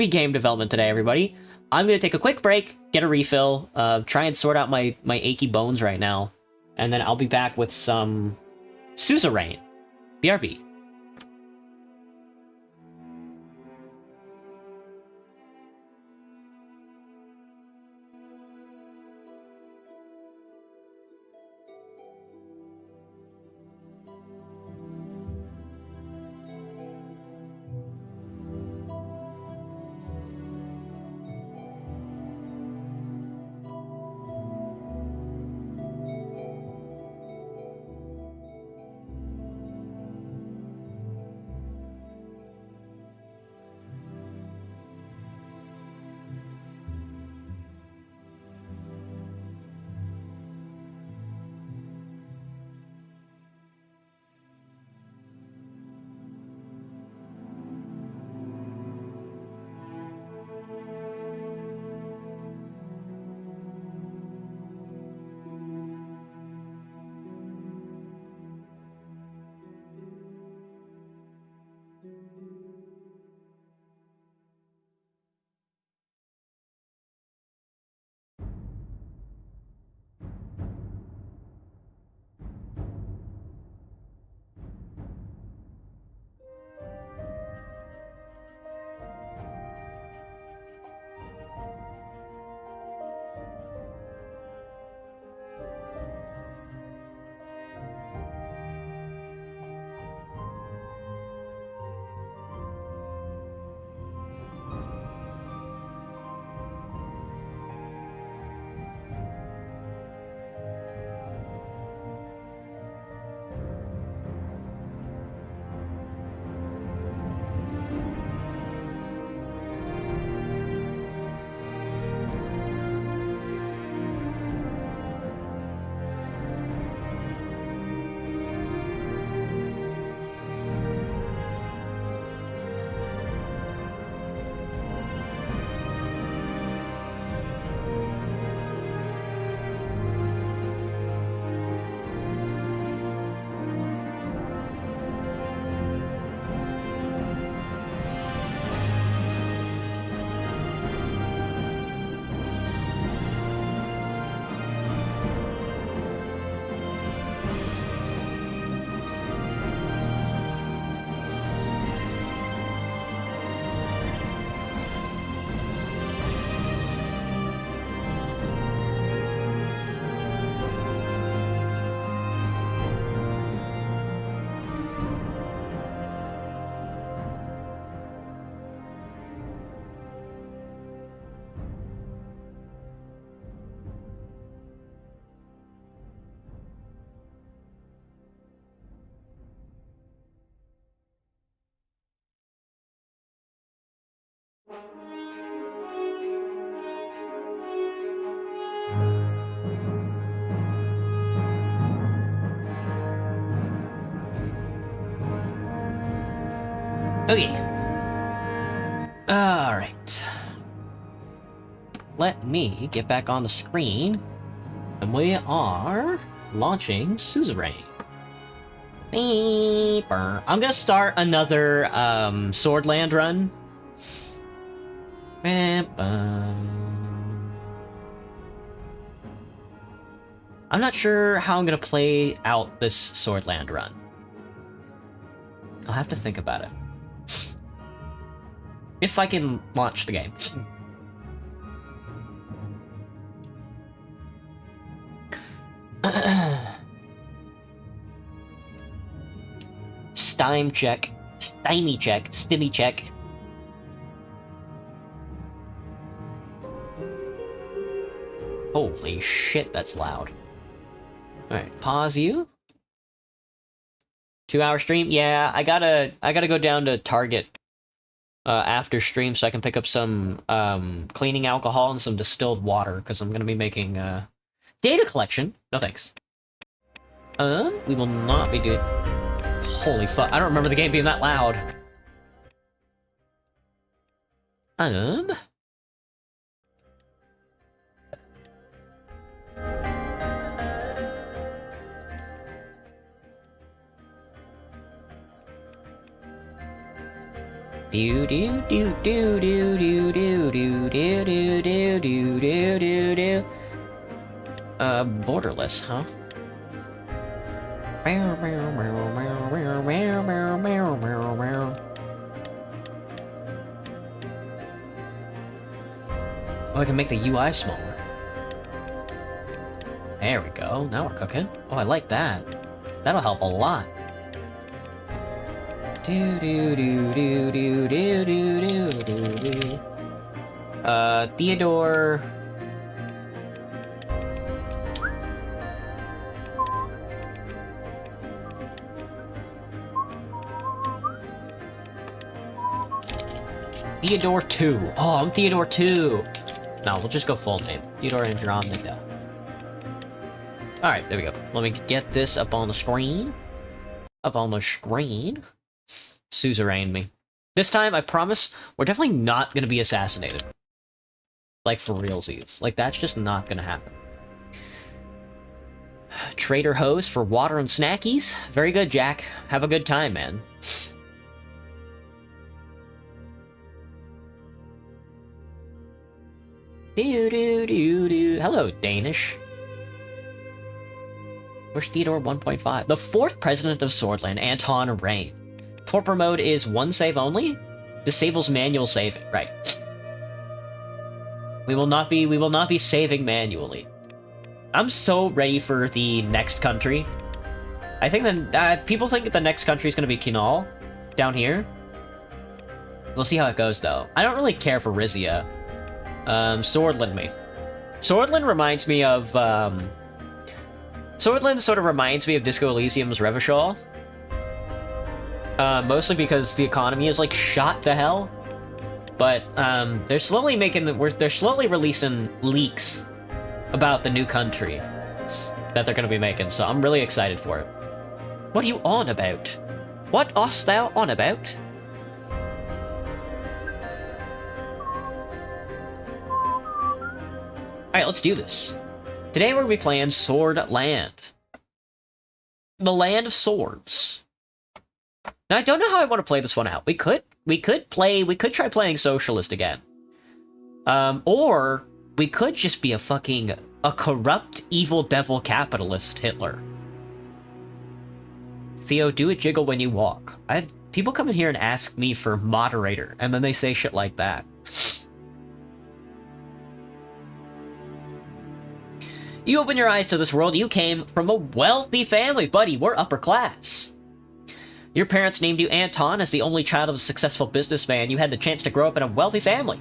game development today, everybody. I'm gonna take a quick break, get a refill, try and sort out my achy bones right now, and then I'll be back with some suzerain. BRB. Okay. Alright. Let me get back on the screen. And we are launching Suzerain. I'm gonna start another Swordland run. I'm not sure how I'm gonna play out this Swordland run. I'll have to think about it. If I can launch the game. Stime check. Stymie check. Stimmy check. Holy shit, that's loud. Alright, pause you. 2-hour stream? Yeah, I gotta go down to Target after stream so I can pick up some cleaning alcohol and some distilled water, because I'm gonna be making data collection. No thanks. We will not be doing... Holy fuck, I don't remember the game being that loud. Do do do do do do do do do do do do do do do. Borderless, huh? Oh, I can make the UI smaller. There we go. Now we're cooking. Oh, I like that. That'll help a lot. Do do do do do do do do do do. Theodore. Theodore 2. Oh, I'm Theodore 2. No, we'll just go full name. Theodore Andromeda. Alright, there we go. Let me get this up on the screen. Up on the screen. Suzerain me. This time, I promise, we're definitely not gonna be assassinated. Like, for realsies. Like, that's just not gonna happen. Trader hose for water and snackies? Very good, Jack. Have a good time, man. Do do do do. Hello, Danish. Where's Theodore 1.5? The 4th president of Swordland, Anton Rain. Torpor mode is 1 save only. Disables manual saving. Right. We will not be saving manually. I'm so ready for the next country. I think that people think that the next country is going to be Kinal down here. We'll see how it goes though. I don't really care for Rizia. Swordland me. Swordland reminds me of, Swordland sort of reminds me of Disco Elysium's Revachol. Mostly because the economy is, like, shot to hell. But, they're slowly releasing leaks about the new country that they're gonna be making, so I'm really excited for it. What are you on about? What art thou on about? Alright, let's do this. Today we're going to be playing Sword Land. The Land of Swords. Now, I don't know how I want to play this one out. We could try playing Socialist again. Or we could just be a corrupt, evil devil capitalist Hitler. Theo, do a jiggle when you walk. People come in here and ask me for moderator, and then they say shit like that. You open your eyes to this world, you came from a wealthy family, buddy. We're upper class. Your parents named you Anton as the only child of a successful businessman. You had the chance to grow up in a wealthy family.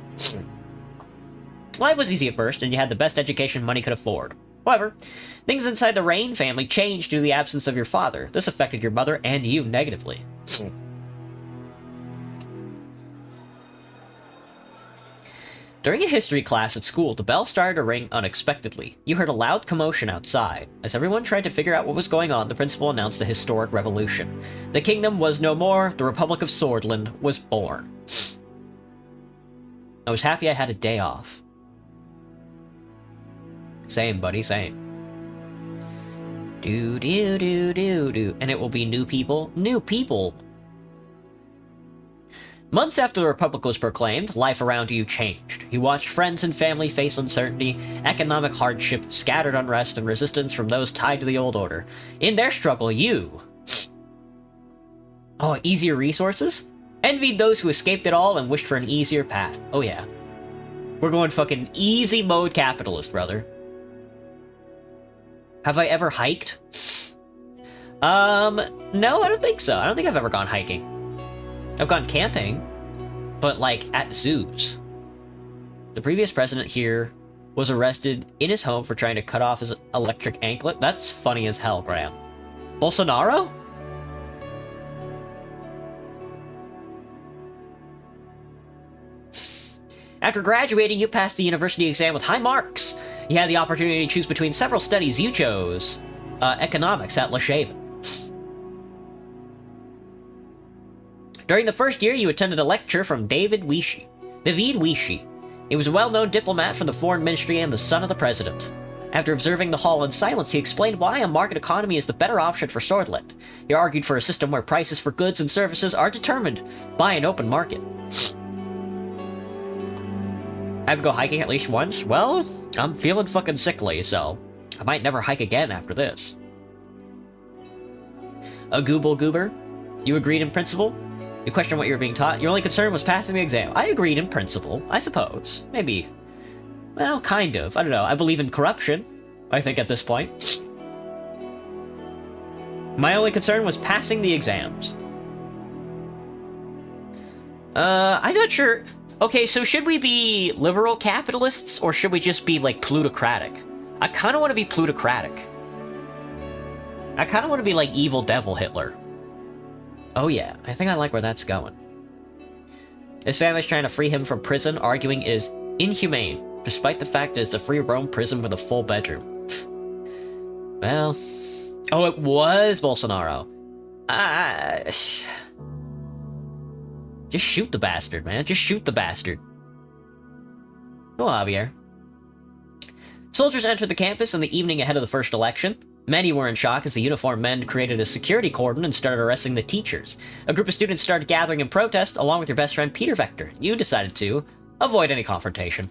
Life was easy at first, and you had the best education money could afford. However, things inside the Rain family changed due to the absence of your father. This affected your mother and you negatively. During a history class at school, the bell started to ring unexpectedly. You heard a loud commotion outside. As everyone tried to figure out what was going on, the principal announced a historic revolution. The kingdom was no more, the Republic of Swordland was born. I was happy I had a day off. Same, buddy, same. Do do do do do. And it will be new people. New people! Months after the Republic was proclaimed, life around you changed. You watched friends and family face uncertainty, economic hardship, scattered unrest, and resistance from those tied to the old order. In their struggle, you... Oh, easier resources? Envied those who escaped it all and wished for an easier path. Oh yeah. We're going fucking easy mode capitalist, brother. Have I ever hiked? No, I don't think so. I don't think I've ever gone hiking. I've gone camping, but like at zoos. The previous president here was arrested in his home for trying to cut off his electric anklet. That's funny as hell, Graham. Bolsonaro? After graduating, you passed the university exam with high marks. You had the opportunity to choose between several studies. You chose economics at Leshaven. During the first year, you attended a lecture from David Weeshi. He was a well-known diplomat from the foreign ministry and the son of the president. After observing the hall in silence, he explained why a market economy is the better option for Swordland. He argued for a system where prices for goods and services are determined by an open market. I have to go hiking at least once? Well, I'm feeling fucking sickly, so I might never hike again after this. A goober? You agreed in principle? You questioned what you were being taught? Your only concern was passing the exam. I agreed in principle, I suppose. Maybe. Well, kind of. I don't know. I believe in corruption, I think, at this point. My only concern was passing the exams. I'm not sure. Okay, so should we be liberal capitalists, or should we just be, like, plutocratic? I kind of want to be plutocratic. I kind of want to be, like, evil devil Hitler. Oh yeah, I think I like where that's going. His family's trying to free him from prison, arguing it is inhumane, despite the fact that it's a free roam prison with a full bedroom. Well... Oh, it was Bolsonaro. Just shoot the bastard, man. Just shoot the bastard. Oh, Javier. Soldiers entered the campus in the evening ahead of the first election. Many were in shock as the uniformed men created a security cordon and started arresting the teachers. A group of students started gathering in protest, along with your best friend Peter Vector. You decided to avoid any confrontation.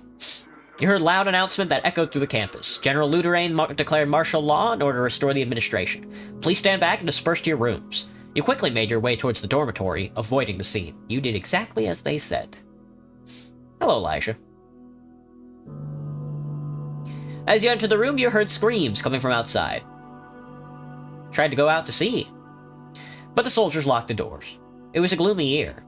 You heard a loud announcement that echoed through the campus. General Luderain declared martial law in order to restore the administration. Please stand back and disperse to your rooms. You quickly made your way towards the dormitory, avoiding the scene. You did exactly as they said. Hello, Elijah. As you entered the room, you heard screams coming from outside. Tried to go out to see, but the soldiers locked the doors. It was a gloomy year.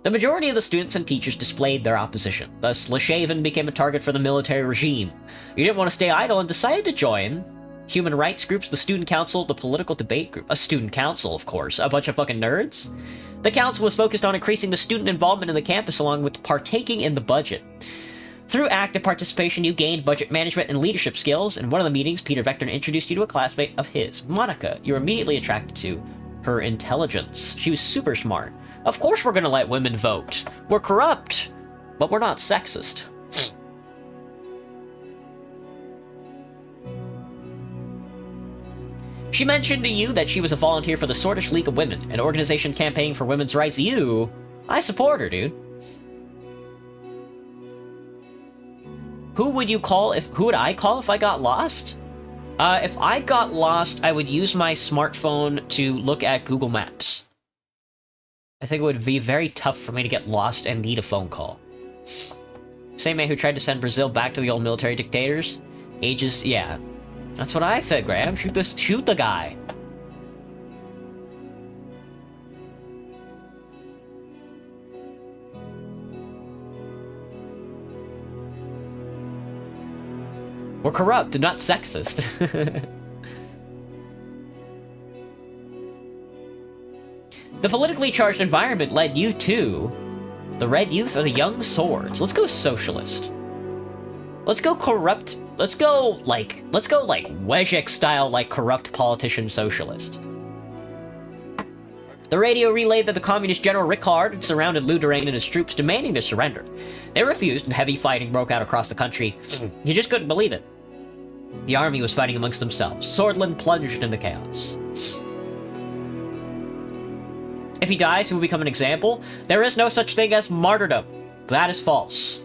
The majority of the students and teachers displayed their opposition. Thus, Leshaven became a target for the military regime. You didn't want to stay idle and decided to join human rights groups, the student council, the political debate group. A student council, of course. A bunch of fucking nerds? The council was focused on increasing the student involvement in the campus along with partaking in the budget. Through active participation, you gained budget management and leadership skills. In one of the meetings, Peter Vector introduced you to a classmate of his, Monica. You were immediately attracted to her intelligence. She was super smart. Of course we're gonna let women vote. We're corrupt, but we're not sexist. She mentioned to you that she was a volunteer for the Swordish League of Women, an organization campaigning for women's rights. I support her, dude. Who would I call if I got lost? If I got lost, I would use my smartphone to look at Google Maps. I think it would be very tough for me to get lost and need a phone call. Same man who tried to send Brazil back to the old military dictators? Yeah. That's what I said, Graham. Shoot the guy. We're corrupt and not sexist. The politically charged environment led you to the Red Youth or the Young Swords. Let's go socialist. Let's go corrupt. Let's go like Wejek style, like corrupt politician socialist. The radio relayed that the communist general Rickard had surrounded Luderain and his troops, demanding their surrender. They refused, and heavy fighting broke out across the country. You just couldn't believe it. The army was fighting amongst themselves. Swordland plunged into chaos. If he dies, he will become an example. There is no such thing as martyrdom. That is false.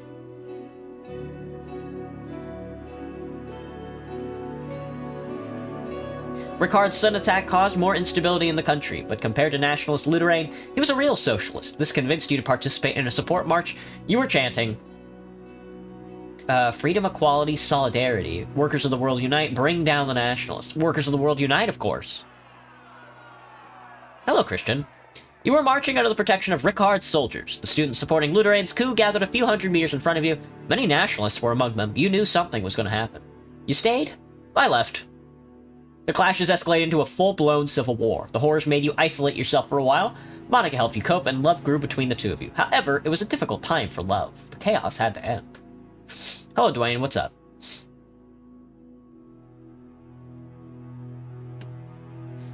Ricard's sudden attack caused more instability in the country, but compared to nationalist Lutherain, he was a real socialist. This convinced you to participate in a support march. You were chanting, freedom, equality, solidarity. Workers of the world unite, bring down the nationalists. Workers of the world unite, of course. Hello, Christian. You were marching under the protection of Ricard's soldiers. The students supporting Lutherain's coup gathered a few hundred meters in front of you. Many nationalists were among them. You knew something was going to happen. You stayed? I left. The clashes escalated into a full-blown civil war. The horrors made you isolate yourself for a while. Monica helped you cope, and love grew between the two of you. However, it was a difficult time for love. The chaos had to end. Hello, Dwayne. What's up?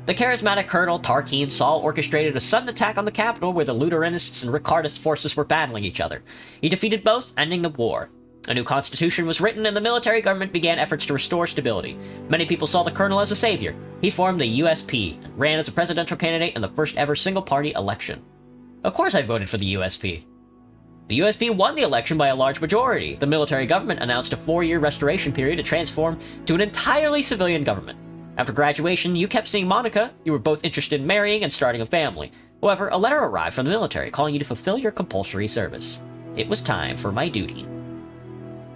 The charismatic Colonel Tarquin Saul orchestrated a sudden attack on the capital where the Lutheranists and Ricardist forces were battling each other. He defeated both, ending the war. A new constitution was written, and the military government began efforts to restore stability. Many people saw the colonel as a savior. He formed the USP and ran as a presidential candidate in the first ever single-party election. Of course I voted for the USP. The USP won the election by a large majority. The military government announced a 4-year restoration period to transform to an entirely civilian government. After graduation, you kept seeing Monica. You were both interested in marrying and starting a family. However, a letter arrived from the military calling you to fulfill your compulsory service. It was time for my duty.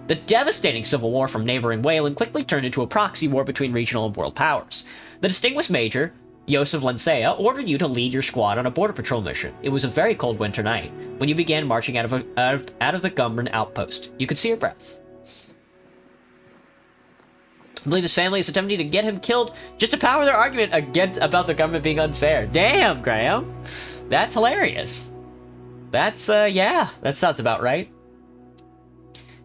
The devastating civil war from neighboring Wayland quickly turned into a proxy war between regional and world powers. The distinguished Major, Joseph Lancea, ordered you to lead your squad on a border patrol mission. It was a very cold winter night when you began marching out of the Gumran outpost. You could see your breath. I believe his family is attempting to get him killed just to power their argument about the government being unfair. Damn, Graham. That's hilarious. That's, yeah, that sounds about right.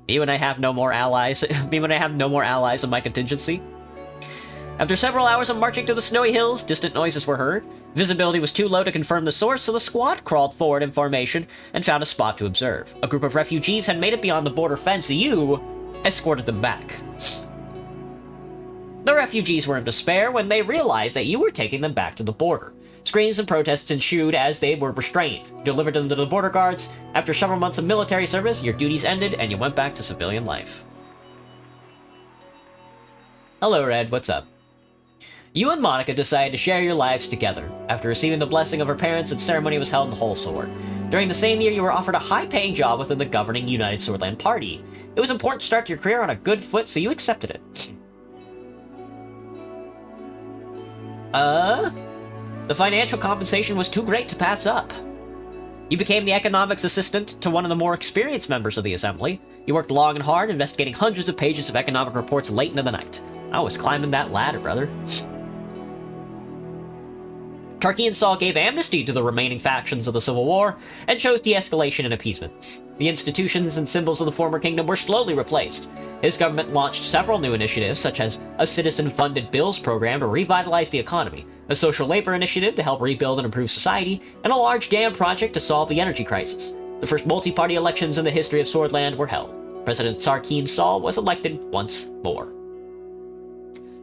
Me when I have no more allies. Me when I have no more allies in my contingency. After several hours of marching through the snowy hills, distant noises were heard. Visibility was too low to confirm the source, so the squad crawled forward in formation and found a spot to observe. A group of refugees had made it beyond the border fence. You escorted them back. The refugees were in despair when they realized that you were taking them back to the border. Screams and protests ensued as they were restrained. You delivered them to the border guards. After several months of military service, your duties ended and you went back to civilian life. Hello, Red. What's up? You and Monica decided to share your lives together. After receiving the blessing of her parents, its ceremony was held in Holsword. During the same year, you were offered a high-paying job within the governing United Swordland Party. It was important to start your career on a good foot, so you accepted it. The financial compensation was too great to pass up. You became the economics assistant to one of the more experienced members of the Assembly. You worked long and hard, investigating hundreds of pages of economic reports late into the night. I was climbing that ladder, brother. Tarquin Saul gave amnesty to the remaining factions of the Civil War, and chose de-escalation and appeasement. The institutions and symbols of the former kingdom were slowly replaced. His government launched several new initiatives, such as a citizen-funded bills program to revitalize the economy, a social labor initiative to help rebuild and improve society, and a large dam project to solve the energy crisis. The first multi-party elections in the history of Swordland were held. President Tarquin Saul was elected once more.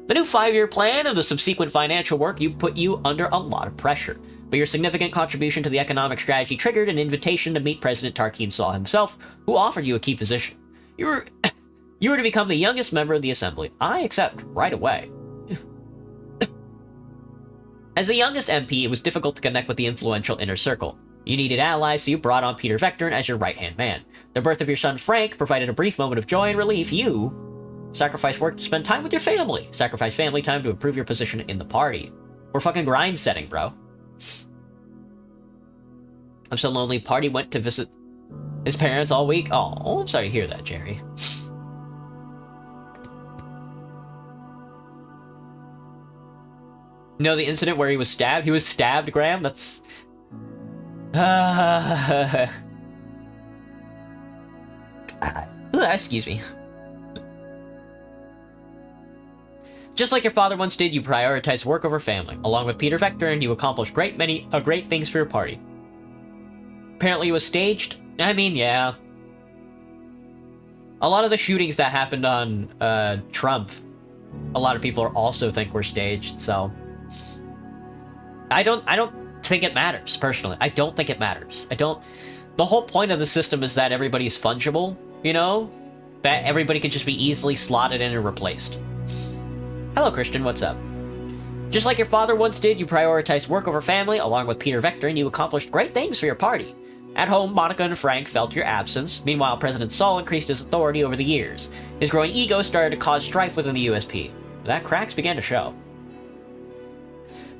The new 5-year plan and the subsequent financial work put you under a lot of pressure, but your significant contribution to the economic strategy triggered an invitation to meet President Tarquin Saul himself, who offered you a key position. You were to become the youngest member of the Assembly. I accept right away. As the youngest MP, it was difficult to connect with the influential inner circle. You needed allies, so you brought on Peter Vectorn as your right-hand man. The birth of your son Frank provided a brief moment of joy and relief. You sacrifice work to spend time with your family. Sacrifice family time to improve your position in the party. We're fucking grind setting, bro. I'm so lonely. Party went to visit his parents all week. Oh, I'm sorry to hear that, Jerry. You know the incident where he was stabbed? He was stabbed, Graham? That's... excuse me. Just like your father once did, you prioritized work over family. Along with Peter Vectorn, you accomplished great things for your party. Apparently it was staged. I mean, yeah. A lot of the shootings that happened on Trump, a lot of people also think were staged, so... I don't think it matters, personally. I don't think it matters. The whole point of the system is that everybody's fungible, you know? That everybody can just be easily slotted in and replaced. Hello, Christian, what's up? Just like your father once did, you prioritized work over family, along with Peter Vector, and you accomplished great things for your party. At home, Monica and Frank felt your absence. Meanwhile, President Saul increased his authority over the years. His growing ego started to cause strife within the USP. That cracks began to show.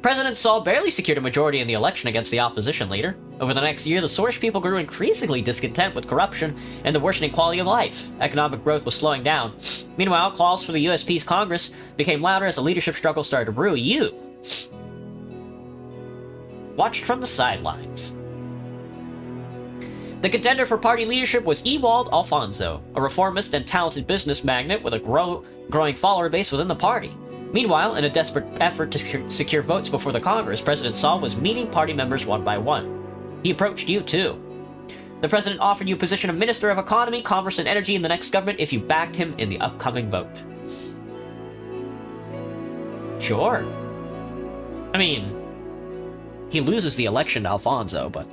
President Saul barely secured a majority in the election against the opposition leader. Over the next year, the Sourish people grew increasingly discontent with corruption and the worsening quality of life. Economic growth was slowing down. Meanwhile, calls for the USP's Congress became louder as the leadership struggle started to brew. You watched from the sidelines. The contender for party leadership was Ewald Alfonso, a reformist and talented business magnate with a growing follower base within the party. Meanwhile, in a desperate effort to secure votes before the Congress, President Saul was meeting party members one by one. He approached you, too. The president offered you a position of Minister of Economy, Commerce, and Energy in the next government if you backed him in the upcoming vote. Sure. I mean, he loses the election to Alfonso, but...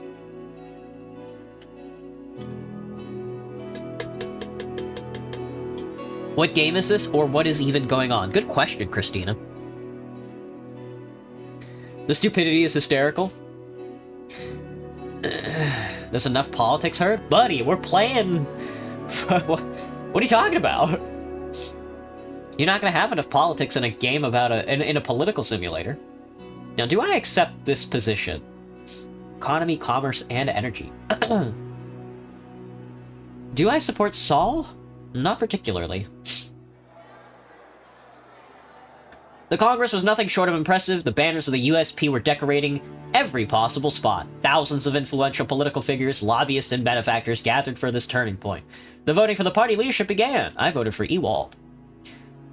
What game is this, or what is even going on? Good question, Christina. The stupidity is hysterical. There's enough politics hurt? Buddy, we're playing... What are you talking about? You're not going to have enough politics in a game about in a political simulator. Now, do I accept this position? Economy, commerce, and energy. Do I support Saul? Not particularly. The Congress was nothing short of impressive. The banners of the USP were decorating every possible spot. Thousands of influential political figures, lobbyists, and benefactors gathered for this turning point. The voting for the party leadership began. I voted for Ewald.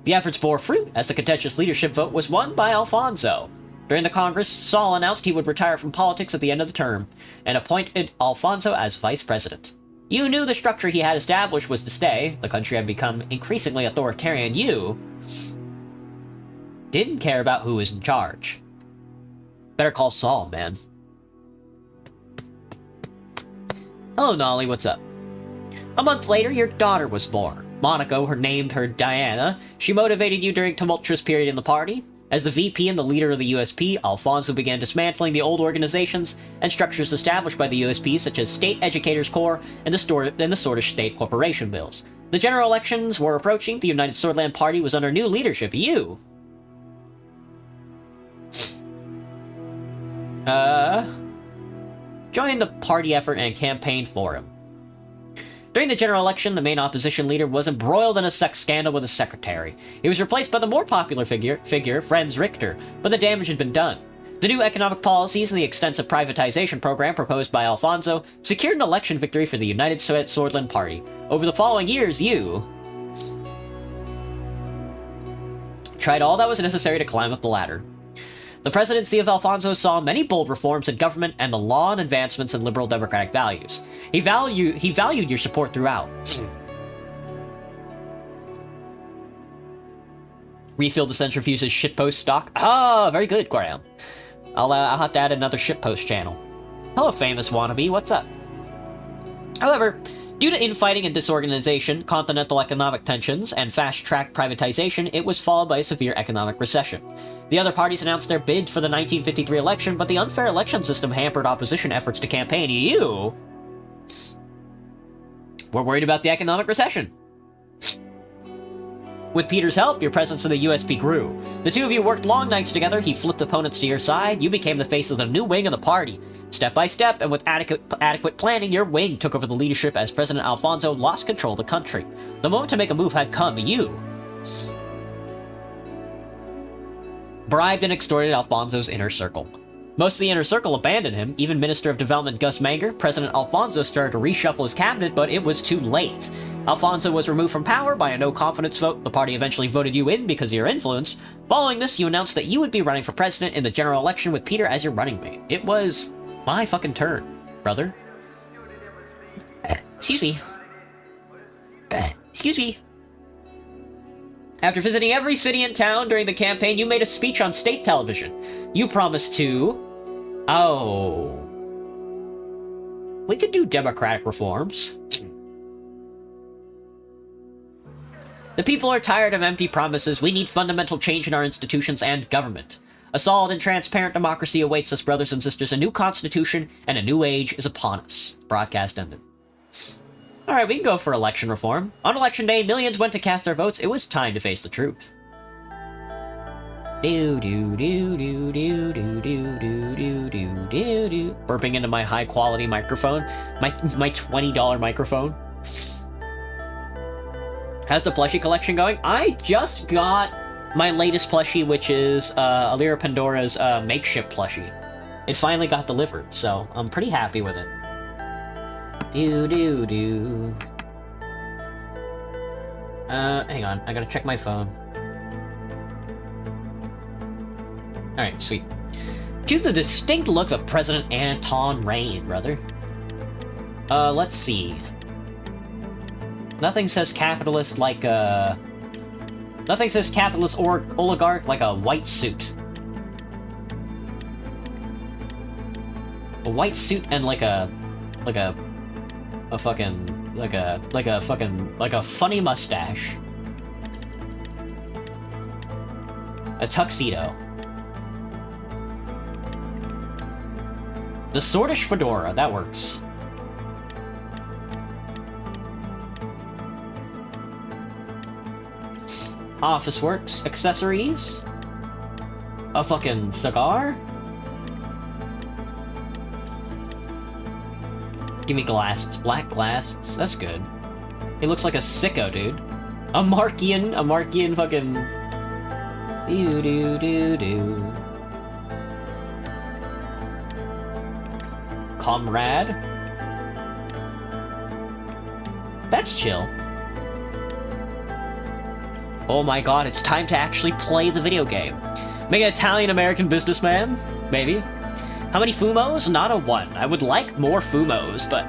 The efforts bore fruit, as the contentious leadership vote was won by Alfonso. During the Congress, Saul announced he would retire from politics at the end of the term, and appointed Alfonso as vice president. You knew the structure he had established was to stay. The country had become increasingly authoritarian. You didn't care about who was in charge. Better call Saul, man. Hello, Nolly, what's up? A month later, your daughter was born. Monaco named her Diana. She motivated you during tumultuous period in the party. As the VP and the leader of the USP, Alfonso began dismantling the old organizations and structures established by the USP, such as State Educators Corps and the Swordfish State Corporation bills. The general elections were approaching. The United Swordland Party was under new leadership. You joined the party effort and campaigned for him. During the general election, the main opposition leader was embroiled in a sex scandal with his secretary. He was replaced by the more popular figure, Franz Richter, but the damage had been done. The new economic policies and the extensive privatization program proposed by Alfonso secured an election victory for the United Swordland Party. Over the following years, you tried all that was necessary to climb up the ladder. The presidency of Alfonso saw many bold reforms in government and the law and advancements in liberal democratic values. He valued your support throughout. Refill the centrifuge's shitpost stock. Ah, very good, Graham. I'll have to add another shitpost channel. Hello, famous wannabe. What's up? However, due to infighting and disorganization, continental economic tensions, and fast-track privatization, it was followed by a severe economic recession. The other parties announced their bid for the 1953 election, but the unfair election system hampered opposition efforts to campaign. You were worried about the economic recession. With Peter's help, your presence in the USP grew. The two of you worked long nights together. He flipped opponents to your side. You became the face of the new wing of the party. Step by step, and with adequate planning, your wing took over the leadership as President Alfonso lost control of the country. The moment to make a move had come. You bribed and extorted Alfonso's inner circle. Most of the inner circle abandoned him. Even Minister of Development Gus Manger, President Alfonso started to reshuffle his cabinet, but it was too late. Alfonso was removed from power by a no-confidence vote. The party eventually voted you in because of your influence. Following this, you announced that you would be running for president in the general election with Peter as your running mate. It was my fucking turn, brother. Excuse me. Excuse me. After visiting every city and town during the campaign, you made a speech on state television. You promised to Oh. We could do democratic reforms. The people are tired of empty promises. We need fundamental change in our institutions and government. A solid and transparent democracy awaits us, brothers and sisters. A new constitution and a new age is upon us. Broadcast ended. Alright, we can go for election reform. On election day, millions went to cast their votes. It was time to face the truth. Burping into my high-quality microphone. My $20 microphone. How's the plushie collection going? I just got my latest plushie, which is Alira Pandora's makeshift plushie. It finally got delivered, so I'm pretty happy with it. Hang on, I gotta check my phone. Alright, sweet. Choose the distinct look of President Anton Rain, brother. Let's see. Nothing says capitalist like a... Nothing says capitalist or oligarch like a white suit. A white suit and like a funny mustache. A tuxedo. The Swordish fedora, that works. Office works, accessories. A fucking cigar. Give me glasses, black glasses, that's good. He looks like a sicko, dude. A Markian fucking... Do. Comrade. That's chill. Oh my god, it's time to actually play the video game. Make an Italian-American businessman? Maybe. How many Fumos? Not a one. I would like more Fumos, but...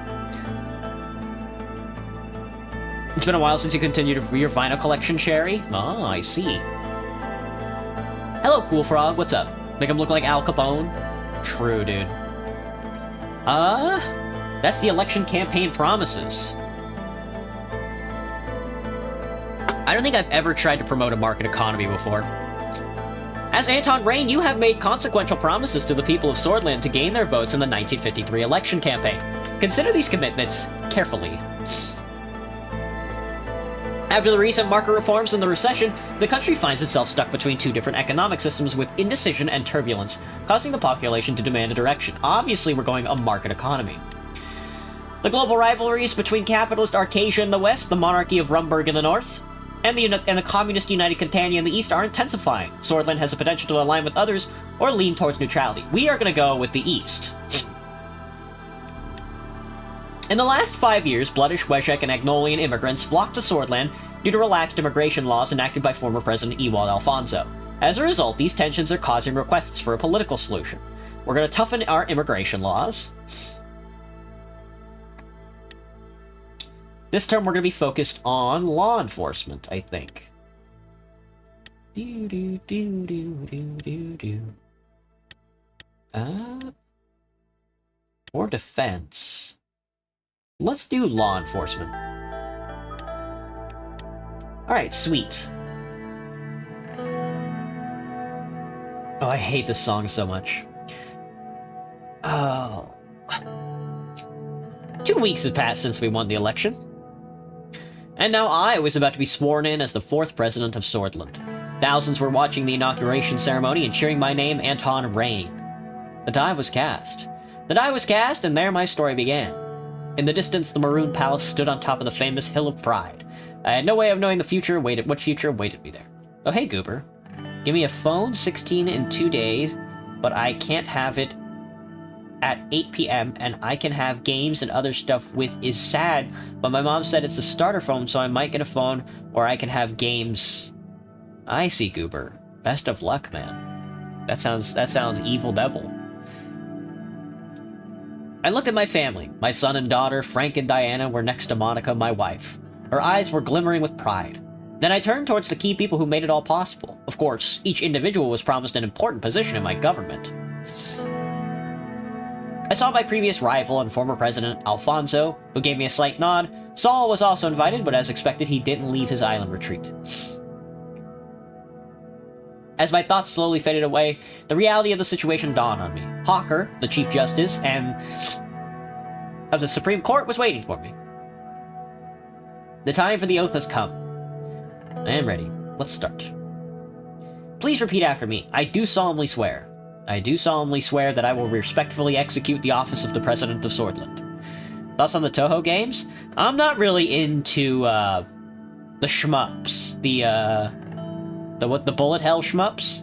It's been a while since you continued your vinyl collection, Sherry. Oh, I see. Hello, Cool Frog. What's up? Make him look like Al Capone? True, dude. That's the election campaign promises. I don't think I've ever tried to promote a market economy before. As Anton Rain, you have made consequential promises to the people of Swordland to gain their votes in the 1953 election campaign. Consider these commitments carefully. After the recent market reforms and the recession, the country finds itself stuck between two different economic systems with indecision and turbulence, causing the population to demand a direction. Obviously, we're going a market economy. The global rivalries between capitalist Arcasia in the west, the monarchy of Rumburg in the north, and the communist United Catania in the east are intensifying. Swordland has the potential to align with others or lean towards neutrality. We are going to go with the east. In the last 5 years, Bloodish, Weshek, and Agnolian immigrants flocked to Swordland due to relaxed immigration laws enacted by former President Ewald Alfonso. As a result, these tensions are causing requests for a political solution. We're going to toughen our immigration laws. This term we're going to be focused on law enforcement, I think. Or defense. Let's do law enforcement. Alright, sweet. Oh, I hate this song so much. Oh. 2 weeks have passed since we won the election. And now I was about to be sworn in as the 4th president of Swordland. Thousands were watching the inauguration ceremony and cheering my name, Anton Rain. The die was cast. The die was cast, and there my story began. In the distance, the Maroon Palace stood on top of the famous Hill of Pride. I had no way of knowing what future awaited me there. Oh, hey, Goober. Give me a phone, 16 in 2 days, but I can't have it at 8 p.m., and I can have games and other stuff with is sad, but my mom said it's a starter phone, so I might get a phone where I can have games. I see, Goober. Best of luck, man. That sounds evil devil. I looked at my family. My son and daughter, Frank and Diana, were next to Monica, my wife. Her eyes were glimmering with pride. Then I turned towards the key people who made it all possible. Of course, each individual was promised an important position in my government. I saw my previous rival and former president, Alfonso, who gave me a slight nod. Saul was also invited, but as expected, he didn't leave his island retreat. As my thoughts slowly faded away, the reality of the situation dawned on me. Hawker, the Chief Justice, and of the Supreme Court was waiting for me. The time for the oath has come. I am ready. Let's start. Please repeat after me. I do solemnly swear. I do solemnly swear that I will respectfully execute the office of the President of Swordland. Thoughts on the Toho games? I'm not really into, the shmups. The bullet hell shmups?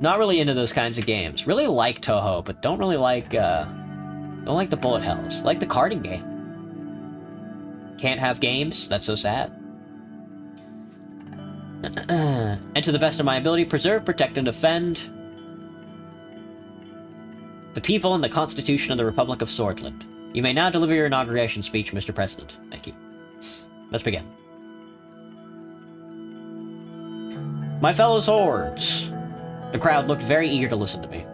Not really into those kinds of games. Really like Toho, but don't really like, don't like the bullet hells. Like the carding game. Can't have games? That's so sad. And to the best of my ability, preserve, protect, and defend the people and the Constitution of the Republic of Swordland. You may now deliver your inauguration speech, Mr. President. Thank you. Let's begin. My fellow swords. The crowd looked very eager to listen to me.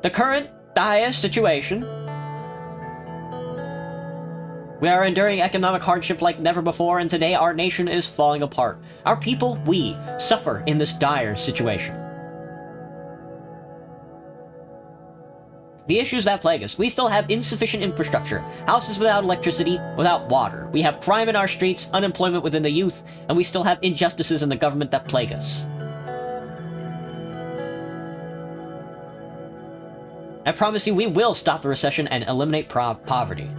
The current dire situation. We are enduring economic hardship like never before, and today our nation is falling apart. Our people, we, suffer in this dire situation. The issues that plague us. We still have insufficient infrastructure, houses without electricity, without water. We have crime in our streets, unemployment within the youth, and we still have injustices in the government that plague us. I promise you we will stop the recession and eliminate poverty.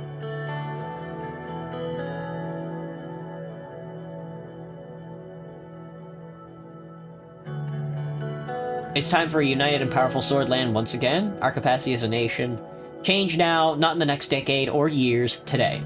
It's time for a united and powerful Swordland once again. Our capacity as a nation. Change now, not in the next decade or years, today.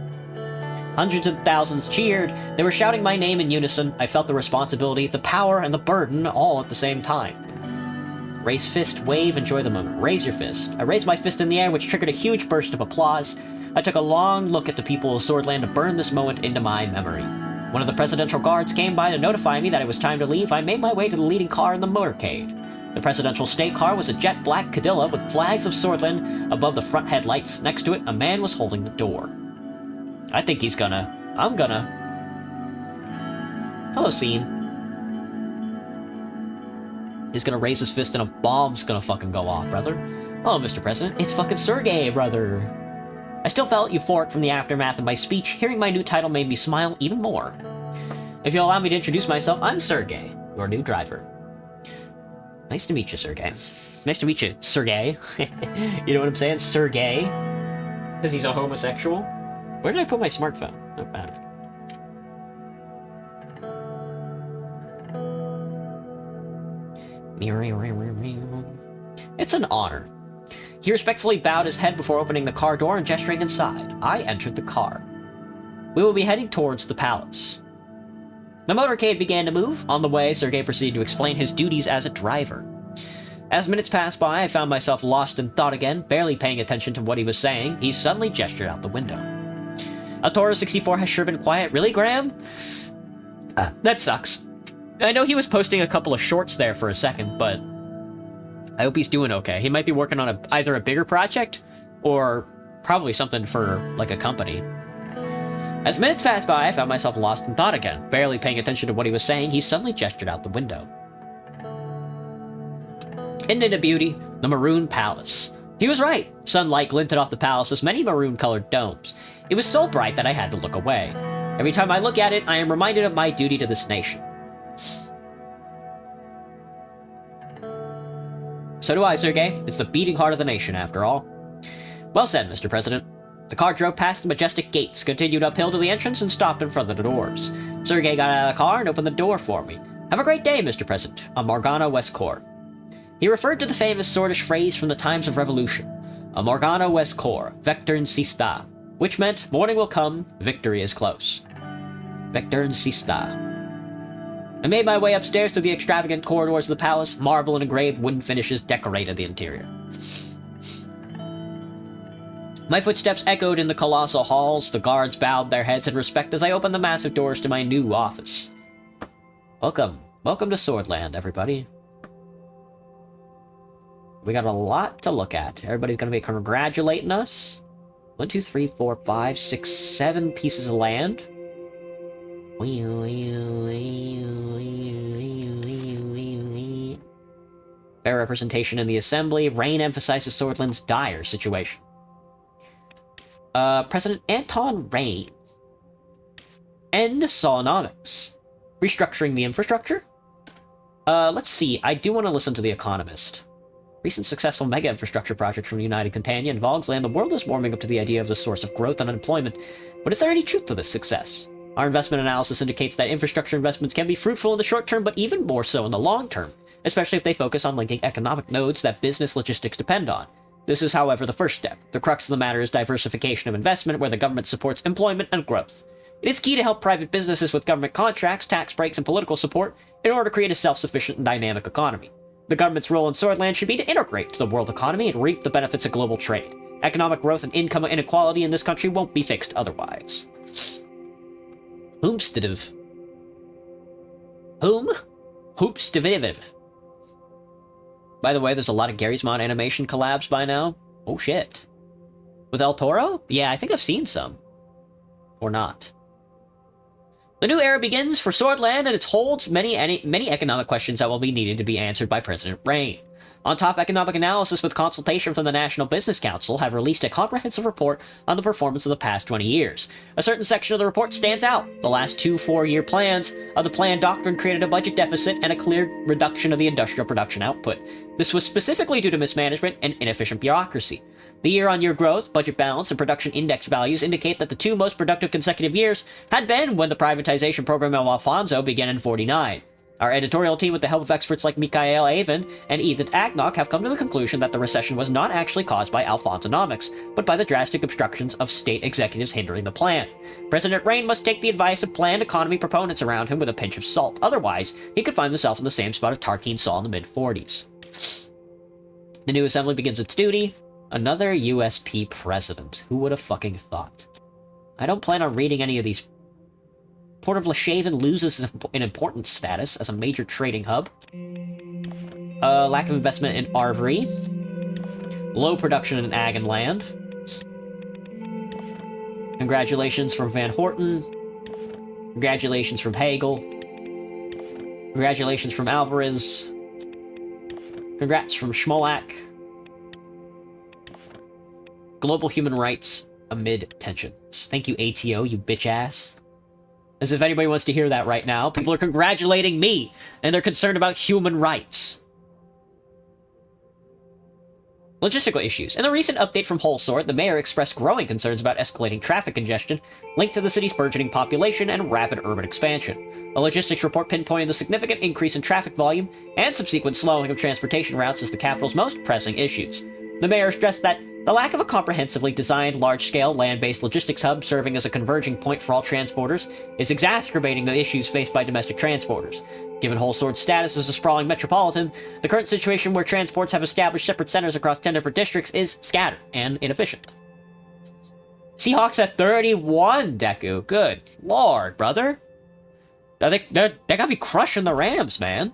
Hundreds of thousands cheered. They were shouting my name in unison. I felt the responsibility, the power, and the burden all at the same time. Raise fist, wave, enjoy the moment. Raise your fist. I raised my fist in the air, which triggered a huge burst of applause. I took a long look at the people of Swordland to burn this moment into my memory. When the presidential guards came by to notify me that it was time to leave, I made my way to the leading car in the motorcade. The presidential state car was a jet black Cadilla with flags of Swordland above the front headlights. Next to it, a man was holding the door. I think he's gonna... I'm gonna... Hello, scene. He's gonna raise his fist and a bomb's gonna fucking go off, brother. Oh, Mr. President, it's fucking Sergey, brother. I still felt euphoric from the aftermath of my speech. Hearing my new title made me smile even more. If you'll allow me to introduce myself, I'm Sergey, your new driver. Nice to meet you, Sergey. Nice to meet you, Sergey. You know what I'm saying? Sergey. Because he's a homosexual. Where did I put my smartphone? Oh, found it. It's an honor. He respectfully bowed his head before opening the car door and gesturing inside. I entered the car. We will be heading towards the palace. The motorcade began to move. On the way, Sergey proceeded to explain his duties as a driver. As minutes passed by, I found myself lost in thought again, barely paying attention to what he was saying. He suddenly gestured out the window. A Toro 64 has sure been quiet. Really, Graham? That sucks. I know he was posting a couple of shorts there for a second, but I hope he's doing okay. He might be working on either a bigger project or probably something for, like, a company. As minutes passed by, I found myself lost in thought again. Barely paying attention to what he was saying, he suddenly gestured out the window. Isn't it a beauty? The Maroon Palace. He was right. Sunlight glinted off the palace's many maroon-colored domes. It was so bright that I had to look away. Every time I look at it, I am reminded of my duty to this nation. So do I, Sergey. It's the beating heart of the nation, after all. Well said, Mr. President. The car drove past the majestic gates, continued uphill to the entrance, and stopped in front of the doors. Sergey got out of the car and opened the door for me. Have a great day, Mr. President. A Morgana West Corps. He referred to the famous swordish phrase from the times of revolution. A Morgana West Corps, Vector Insista, which meant morning will come, victory is close. Vector Insista. I made my way upstairs to the extravagant corridors of the palace. Marble and engraved wooden finishes decorated the interior. My footsteps echoed in the colossal halls. The guards bowed their heads in respect as I opened the massive doors to my new office. Welcome. Welcome to Swordland, everybody. We got a lot to look at. Everybody's gonna be congratulating us. 1, 2, 3, 4, 5, 6, 7 pieces of land. Fair representation in the assembly. Rain emphasizes Swordland's dire situation. President Anton Rain. End Solonomics. Restructuring the infrastructure? Let's see. I do want to listen to The Economist. Recent successful mega infrastructure projects from the United Companion, Vogsland, the world is warming up to the idea of the source of growth and unemployment. But is there any truth to this success? Our investment analysis indicates that infrastructure investments can be fruitful in the short term, but even more so in the long term, especially if they focus on linking economic nodes that business logistics depend on. This is, however, the first step. The crux of the matter is diversification of investment, where the government supports employment and growth. It is key to help private businesses with government contracts, tax breaks, and political support in order to create a self-sufficient and dynamic economy. The government's role in Swordland should be to integrate to the world economy and reap the benefits of global trade. Economic growth and income inequality in this country won't be fixed otherwise. Hoomstidiv. Whom? Hoopstiviv. By the way, there's a lot of Gary's Mod animation collabs by now. Oh shit. With El Toro? Yeah, I think I've seen some. Or not. The new era begins for Swordland, and it holds many economic questions that will be needed to be answered by President Rain. On Top Economic Analysis, with consultation from the National Business Council, have released a comprehensive report on the performance of the past 20 years. A certain section of the report stands out. The last 2 4-year plans of the plan doctrine created a budget deficit and a clear reduction of the industrial production output. This was specifically due to mismanagement and inefficient bureaucracy. The year-on-year growth, budget balance, and production index values indicate that the 2 most productive consecutive years had been when the privatization program of Alfonso began in '49. Our editorial team, with the help of experts like Mikhail Avin and Edith Agnock, have come to the conclusion that the recession was not actually caused by Alfonsonomics, but by the drastic obstructions of state executives hindering the plan. President Rain must take the advice of planned economy proponents around him with a pinch of salt. Otherwise, he could find himself in the same spot as Tarkin saw in the mid-40s. The new assembly begins its duty. Another USP president. Who would have fucking thought? I don't plan on reading any of these. Port of Lashaven loses in importance status as a major trading hub. Lack of investment in Arvery. Low production in Ag and Land. Congratulations from Van Horten. Congratulations from Hagel. Congratulations from Alvarez. Congrats from Schmolak. Global human rights amid tensions. Thank you, ATO, you bitch ass. As if anybody wants to hear that right now. People are congratulating me, and they're concerned about human rights. Logistical issues. In a recent update from Wholesort, the mayor expressed growing concerns about escalating traffic congestion linked to the city's burgeoning population and rapid urban expansion. A logistics report pinpointed the significant increase in traffic volume and subsequent slowing of transportation routes as the capital's most pressing issues. The mayor stressed that the lack of a comprehensively designed, large-scale, land-based logistics hub serving as a converging point for all transporters is exacerbating the issues faced by domestic transporters. Given Wholesort's status as a sprawling metropolitan, the current situation where transports have established separate centers across 10 different districts is scattered and inefficient. Seahawks at 31, Deku. Good lord, brother. They gotta be crushing the Rams, man.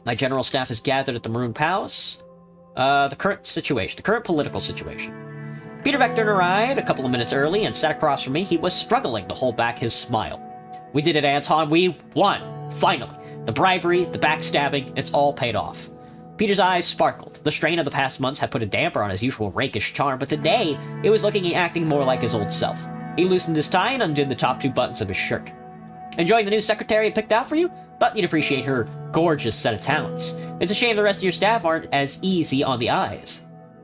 My general staff is gathered at the Maroon Palace. The current political situation. Peter Vectorn arrived a couple of minutes early and sat across from me. He was struggling to hold back his smile. We did it, Anton. We won. Finally. The bribery, the backstabbing, it's all paid off. Peter's eyes sparkled. The strain of the past months had put a damper on his usual rakish charm, but today it was looking and acting more like his old self. He loosened his tie and undid the top 2 buttons of his shirt. Enjoying the new secretary I picked out for you? Thought you'd appreciate her gorgeous set of talents. It's a shame the rest of your staff aren't as easy on the eyes.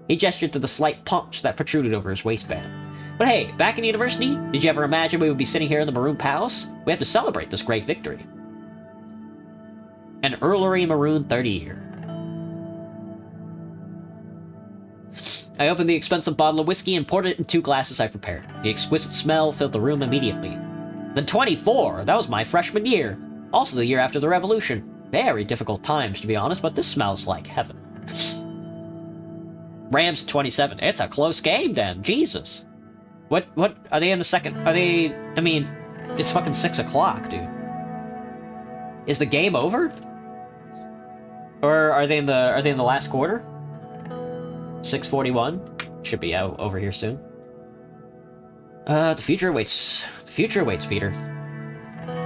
He gestured to the slight paunch that protruded over his waistband. But hey, back in university, did you ever imagine we would be sitting here in the Maroon Palace? We have to celebrate this great victory. An Earlery Maroon 30-year. I opened the expensive bottle of whiskey and poured it in 2 glasses I prepared. The exquisite smell filled the room immediately. Then 24, that was my freshman year. Also the year after the revolution. Very difficult times, to be honest, but this smells like heaven. Rams 27. It's a close game, then. Jesus. What, are they in the second? Are they, I mean, it's fucking 6 o'clock, dude. Is the game over? Or are they in the last quarter? 6:41. Should be out over here soon. The future awaits. The future awaits, Peter.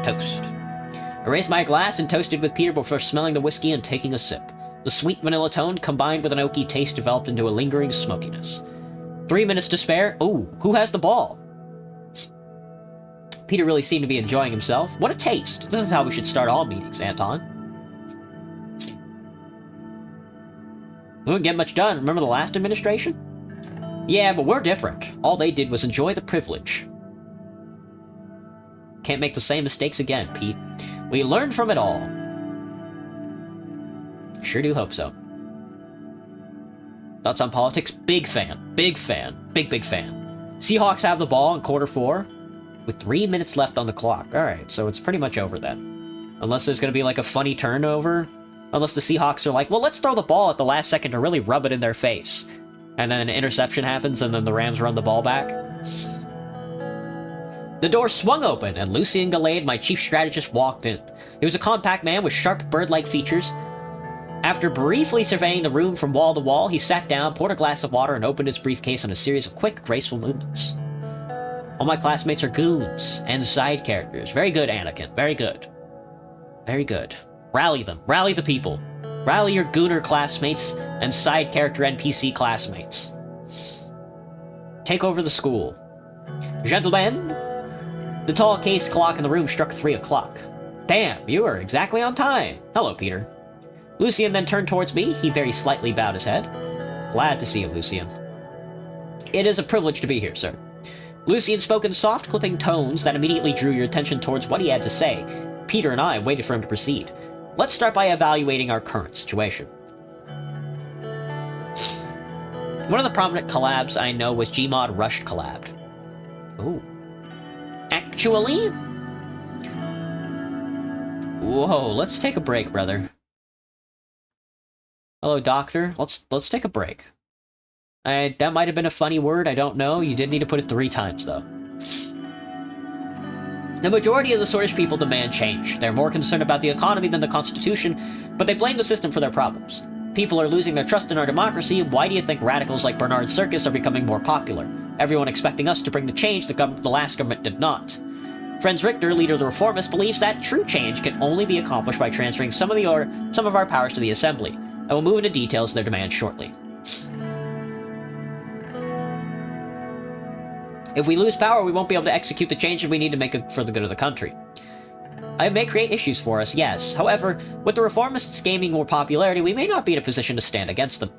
Toast. I raised my glass and toasted with Peter before smelling the whiskey and taking a sip. The sweet vanilla tone combined with an oaky taste developed into a lingering smokiness. 3 minutes to spare. Ooh, who has the ball? Peter really seemed to be enjoying himself. What a taste. This is how we should start all meetings, Anton. We wouldn't get much done. Remember the last administration? Yeah, but we're different. All they did was enjoy the privilege. Can't make the same mistakes again, Pete. We learned from it all. Sure do hope so. Thoughts on politics? Big fan. Big fan. Big fan. Seahawks have the ball in quarter 4 with 3 minutes left on the clock. Alright, so it's pretty much over then. Unless there's going to be like a funny turnover. Unless the Seahawks are like, well, let's throw the ball at the last second to really rub it in their face. And then an interception happens and then the Rams run the ball back. The door swung open and Lucien Gallade, my chief strategist, walked in. He was a compact man with sharp bird-like features. After briefly surveying the room from wall to wall, he sat down, poured a glass of water, and opened his briefcase in a series of quick, graceful movements. All my classmates are goons and side characters. Very good, Anakin. Very good. Very good. Rally them. Rally the people. Rally your gooner classmates and side character NPC classmates. Take over the school. Gentlemen, the tall case clock in the room struck 3 o'clock. Damn, you are exactly on time. Hello, Peter. Lucien then turned towards me. He very slightly bowed his head. Glad to see you, Lucien. It is a privilege to be here, sir. Lucien spoke in soft, clipping tones that immediately drew your attention towards what he had to say. Peter and I waited for him to proceed. Let's start by evaluating our current situation. One of the prominent collabs I know was Gmod Rushed collabed. Ooh. Actually? Whoa, let's take a break, brother. Hello, doctor. Let's take a break. That might have been a funny word, I don't know. You did need to put it 3 times, though. The majority of the Swordfish people demand change. They're more concerned about the economy than the Constitution, but they blame the system for their problems. People are losing their trust in our democracy. Why do you think radicals like Bernard Circus are becoming more popular? Everyone expecting us to bring the change the last government did not. Franz Richter, leader of the Reformists, believes that true change can only be accomplished by transferring some of our powers to the Assembly. I will move into details of their demands shortly. If we lose power, we won't be able to execute the changes we need to make it for the good of the country. It may create issues for us, yes. However, with the Reformists gaining more popularity, we may not be in a position to stand against them.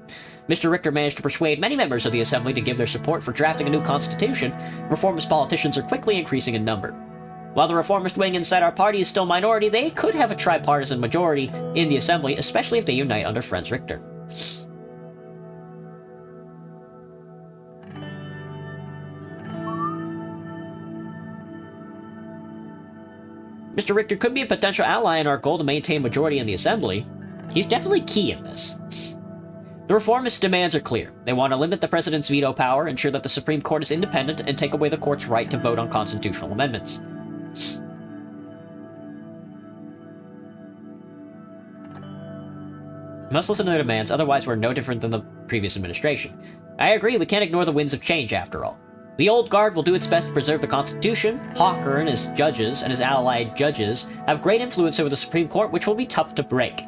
Mr. Richter managed to persuade many members of the Assembly to give their support for drafting a new constitution. Reformist politicians are quickly increasing in number. While the reformist wing inside our party is still minority, they could have a tripartisan majority in the Assembly, especially if they unite under Franz Richter. Mr. Richter could be a potential ally in our goal to maintain majority in the Assembly. He's definitely key in this. The reformist demands are clear. They want to limit the president's veto power, ensure that the Supreme Court is independent, and take away the court's right to vote on constitutional amendments. We must listen to their demands, otherwise we're no different than the previous administration. I agree, we can't ignore the winds of change after all. The old guard will do its best to preserve the Constitution. Hawker and his judges and his allied judges have great influence over the Supreme Court, which will be tough to break.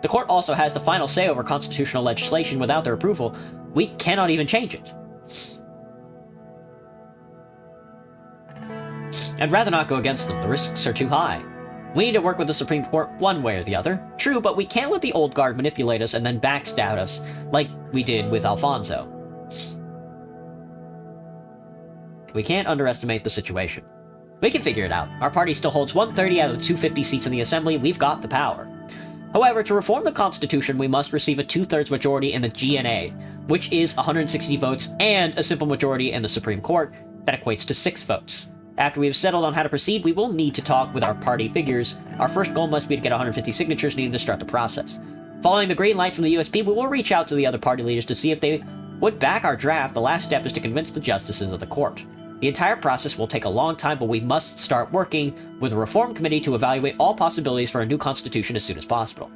The court also has the final say over constitutional legislation. Without their approval, we cannot even change it. I'd rather not go against them. The risks are too high. We need to work with the Supreme Court one way or the other. True, but we can't let the old guard manipulate us and then backstab us, like we did with Alfonso. We can't underestimate the situation. We can figure it out. Our party still holds 130 out of the 250 seats in the Assembly. We've got the power. However, to reform the Constitution, we must receive a 2/3 majority in the GNA, which is 160 votes, and a simple majority in the Supreme Court. That equates to 6 votes. After we have settled on how to proceed, we will need to talk with our party figures. Our first goal must be to get 150 signatures needed to start the process. Following the green light from the USP, we will reach out to the other party leaders to see if they would back our draft. The last step is to convince the justices of the court. The entire process will take a long time, but we must start working with a reform committee to evaluate all possibilities for a new constitution as soon as possible.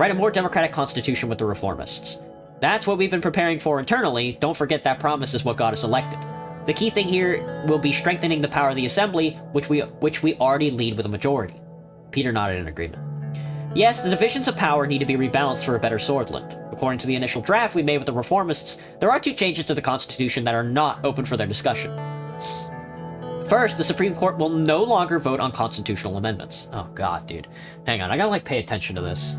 Write a more democratic constitution with the reformists. That's what we've been preparing for internally. Don't forget that promise is what got us elected. The key thing here will be strengthening the power of the assembly, which we already lead with a majority. Peter nodded in agreement. Yes, the divisions of power need to be rebalanced for a better Swordland. According to the initial draft we made with the reformists, there are 2 changes to the Constitution that are not open for their discussion. First, the Supreme Court will no longer vote on constitutional amendments. Oh god, dude. Hang on, I gotta, pay attention to this.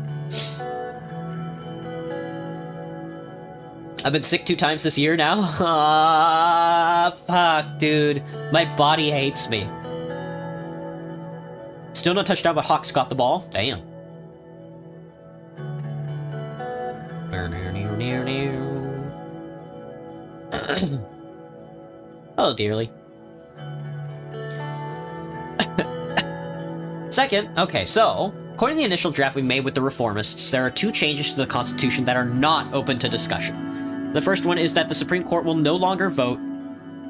I've been sick 2 times this year now? Ah, fuck, dude. My body hates me. Still no touchdown, but Hawks got the ball. Damn. Oh, dearly. Second, okay, so, according to the initial draft we made with the reformists, there are 2 changes to the Constitution that are not open to discussion. The first one is that the Supreme Court will no longer vote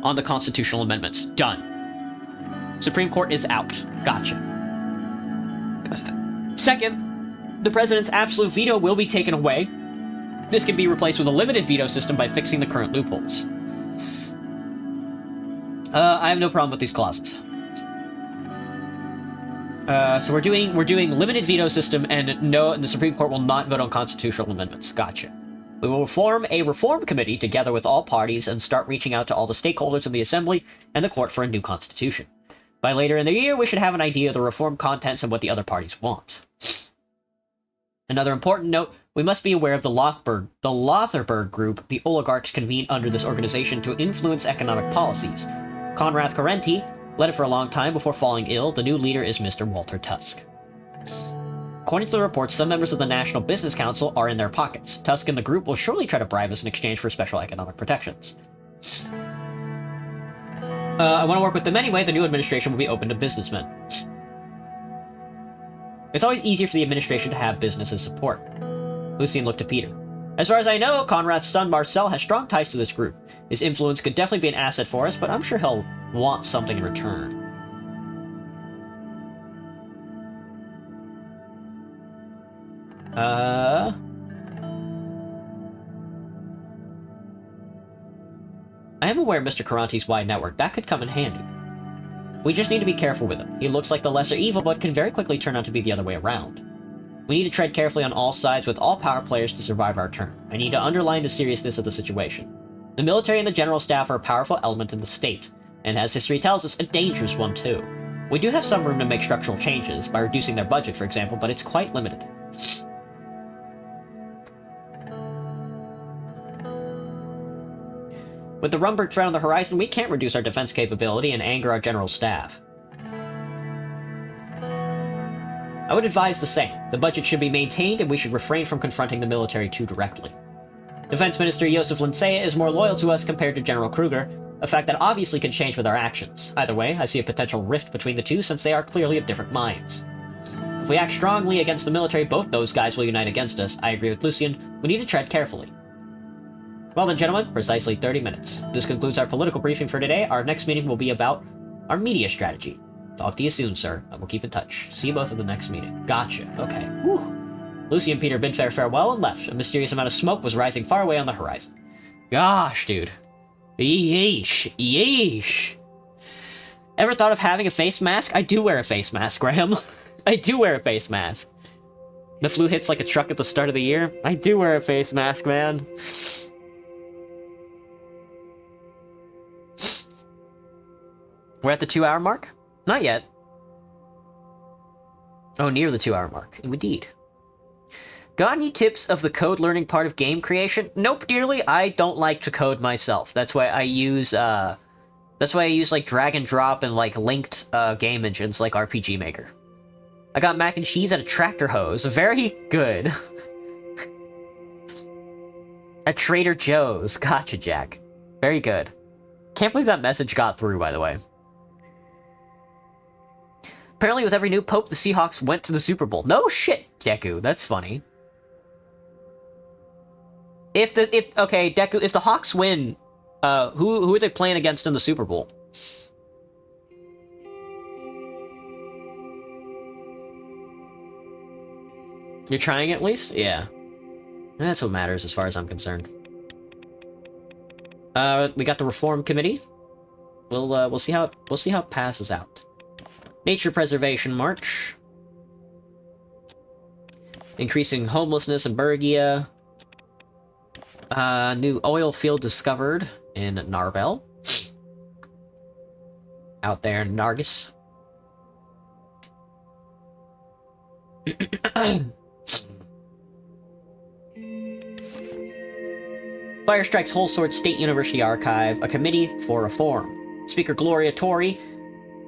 on the constitutional amendments. Done. Supreme Court is out. Gotcha. Second, the president's absolute veto will be taken away. This can be replaced with a limited veto system by fixing the current loopholes. I have no problem with these clauses. So we're doing limited veto system, and the Supreme Court will not vote on constitutional amendments. Gotcha. We will form a reform committee together with all parties and start reaching out to all the stakeholders in the Assembly and the Court for a new constitution. By later in the year, we should have an idea of the reform contents and what the other parties want. Another important note, we must be aware of the Lotherberg group the oligarchs convened under this organization to influence economic policies. Konrad Karenti led it for a long time before falling ill. The new leader is Mr. Walter Tusk. According to the reports, some members of the National Business Council are in their pockets. Tusk and the group will surely try to bribe us in exchange for special economic protections. I want to work with them anyway. The new administration will be open to businessmen. It's always easier for the administration to have businesses support. Lucien looked to Peter. As far as I know, Conrad's son Marcel has strong ties to this group. His influence could definitely be an asset for us, but I'm sure he'll want something in return. I am aware of Mr. Karanti's wide network. That could come in handy. We just need to be careful with him. He looks like the lesser evil, but can very quickly turn out to be the other way around. We need to tread carefully on all sides with all power players to survive our turn. I need to underline the seriousness of the situation. The military and the general staff are a powerful element in the state, and as history tells us, a dangerous one too. We do have some room to make structural changes, by reducing their budget, for example, but it's quite limited. With the Rumberg threat on the horizon, we can't reduce our defense capability and anger our general staff. I would advise the same. The budget should be maintained, and we should refrain from confronting the military too directly. Defense Minister Josef Lincea is more loyal to us compared to General Kruger, a fact that obviously can change with our actions. Either way, I see a potential rift between the two since they are clearly of different minds. If we act strongly against the military, both those guys will unite against us. I agree with Lucien. We need to tread carefully. Well then, gentlemen, precisely 30 minutes. This concludes our political briefing for today. Our next meeting will be about our media strategy. Talk to you soon, sir. I will keep in touch. See you both at the next meeting. Gotcha. Okay. Whew. Lucy and Peter bid fair farewell and left. A mysterious amount of smoke was rising far away on the horizon. Gosh, dude. Yeesh. Yeesh. Ever thought of having a face mask? I do wear a face mask, Graham. I do wear a face mask. The flu hits like a truck at the start of the year. I do wear a face mask, man. We're at the 2-hour mark? Not yet. Oh, near the 2-hour mark. Indeed. Got any tips of the code learning part of game creation? Nope, dearly. I don't like to code myself. That's why I use, like, drag and drop and, like, linked, game engines like RPG Maker. I got mac and cheese at a tractor hose. Very good. At Trader Joe's. Gotcha, Jack. Very good. Can't believe that message got through, by the way. Apparently, with every new pope, the Seahawks went to the Super Bowl. No shit, Deku. That's funny. Okay, Deku, if the Hawks win, who are they playing against in the Super Bowl? You're trying at least? Yeah. That's what matters as far as I'm concerned. We got the Reform Committee. We'll see how it passes out. Nature Preservation March. Increasing homelessness in Bergia. New oil field discovered in Narvel. Out there in Nargis. Fire strikes Whole Sword State University Archive, a committee for reform. Speaker Gloria Torrey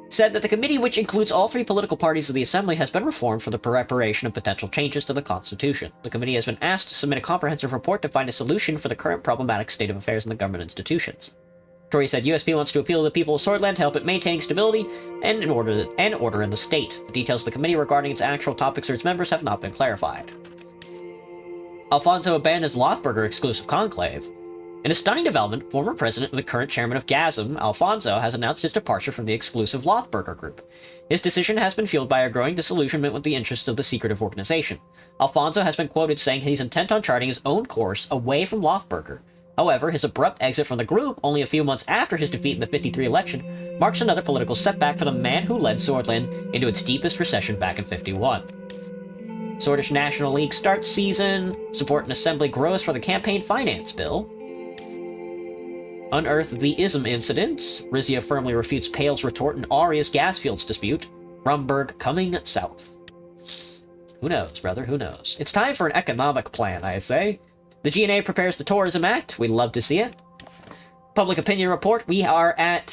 said that the committee, which includes all three political parties of the Assembly, has been reformed for the preparation of potential changes to the Constitution. The committee has been asked to submit a comprehensive report to find a solution for the current problematic state of affairs in the government institutions. Torrey said USP wants to appeal to the people of Swordland to help it maintaining stability and order in the state. The details of the committee regarding its actual topics or its members have not been clarified. Alfonso abandons Lothburger exclusive conclave. In a stunning development, former president and the current chairman of GASM, Alfonso, has announced his departure from the exclusive Lothburger group. His decision has been fueled by a growing disillusionment with the interests of the secretive organization. Alfonso has been quoted saying he's intent on charting his own course away from Lothburger. However, his abrupt exit from the group, only a few months after his defeat in the 53 election, marks another political setback for the man who led Swordland into its deepest recession back in 51. Swordish National League starts season. Support in Assembly grows for the campaign finance bill. Unearth the Ism incident. Rizia firmly refutes Pale's retort in Aria's gas fields dispute. Rumberg coming south. Who knows, brother? Who knows? It's time for an economic plan, I say. The GNA prepares the Tourism Act. We'd love to see it. Public opinion report. We are at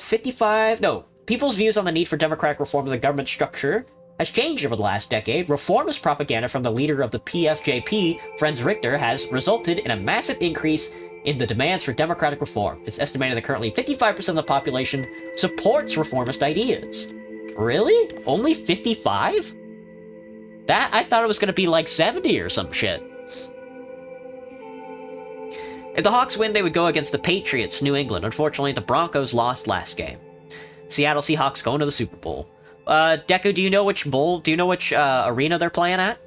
55. No. People's views on the need for democratic reform of the government structure has changed over the last decade. Reformist propaganda from the leader of the PFJP, Franz Richter, has resulted in a massive increase in the demands for democratic reform. It's estimated that currently 55% of the population supports reformist ideas. Really? Only 55? That, I thought it was going to be like 70 or some shit. If the Hawks win, they would go against the Patriots, New England. Unfortunately, the Broncos lost last game. Seattle Seahawks going to the Super Bowl. Deku, do you know which arena they're playing at?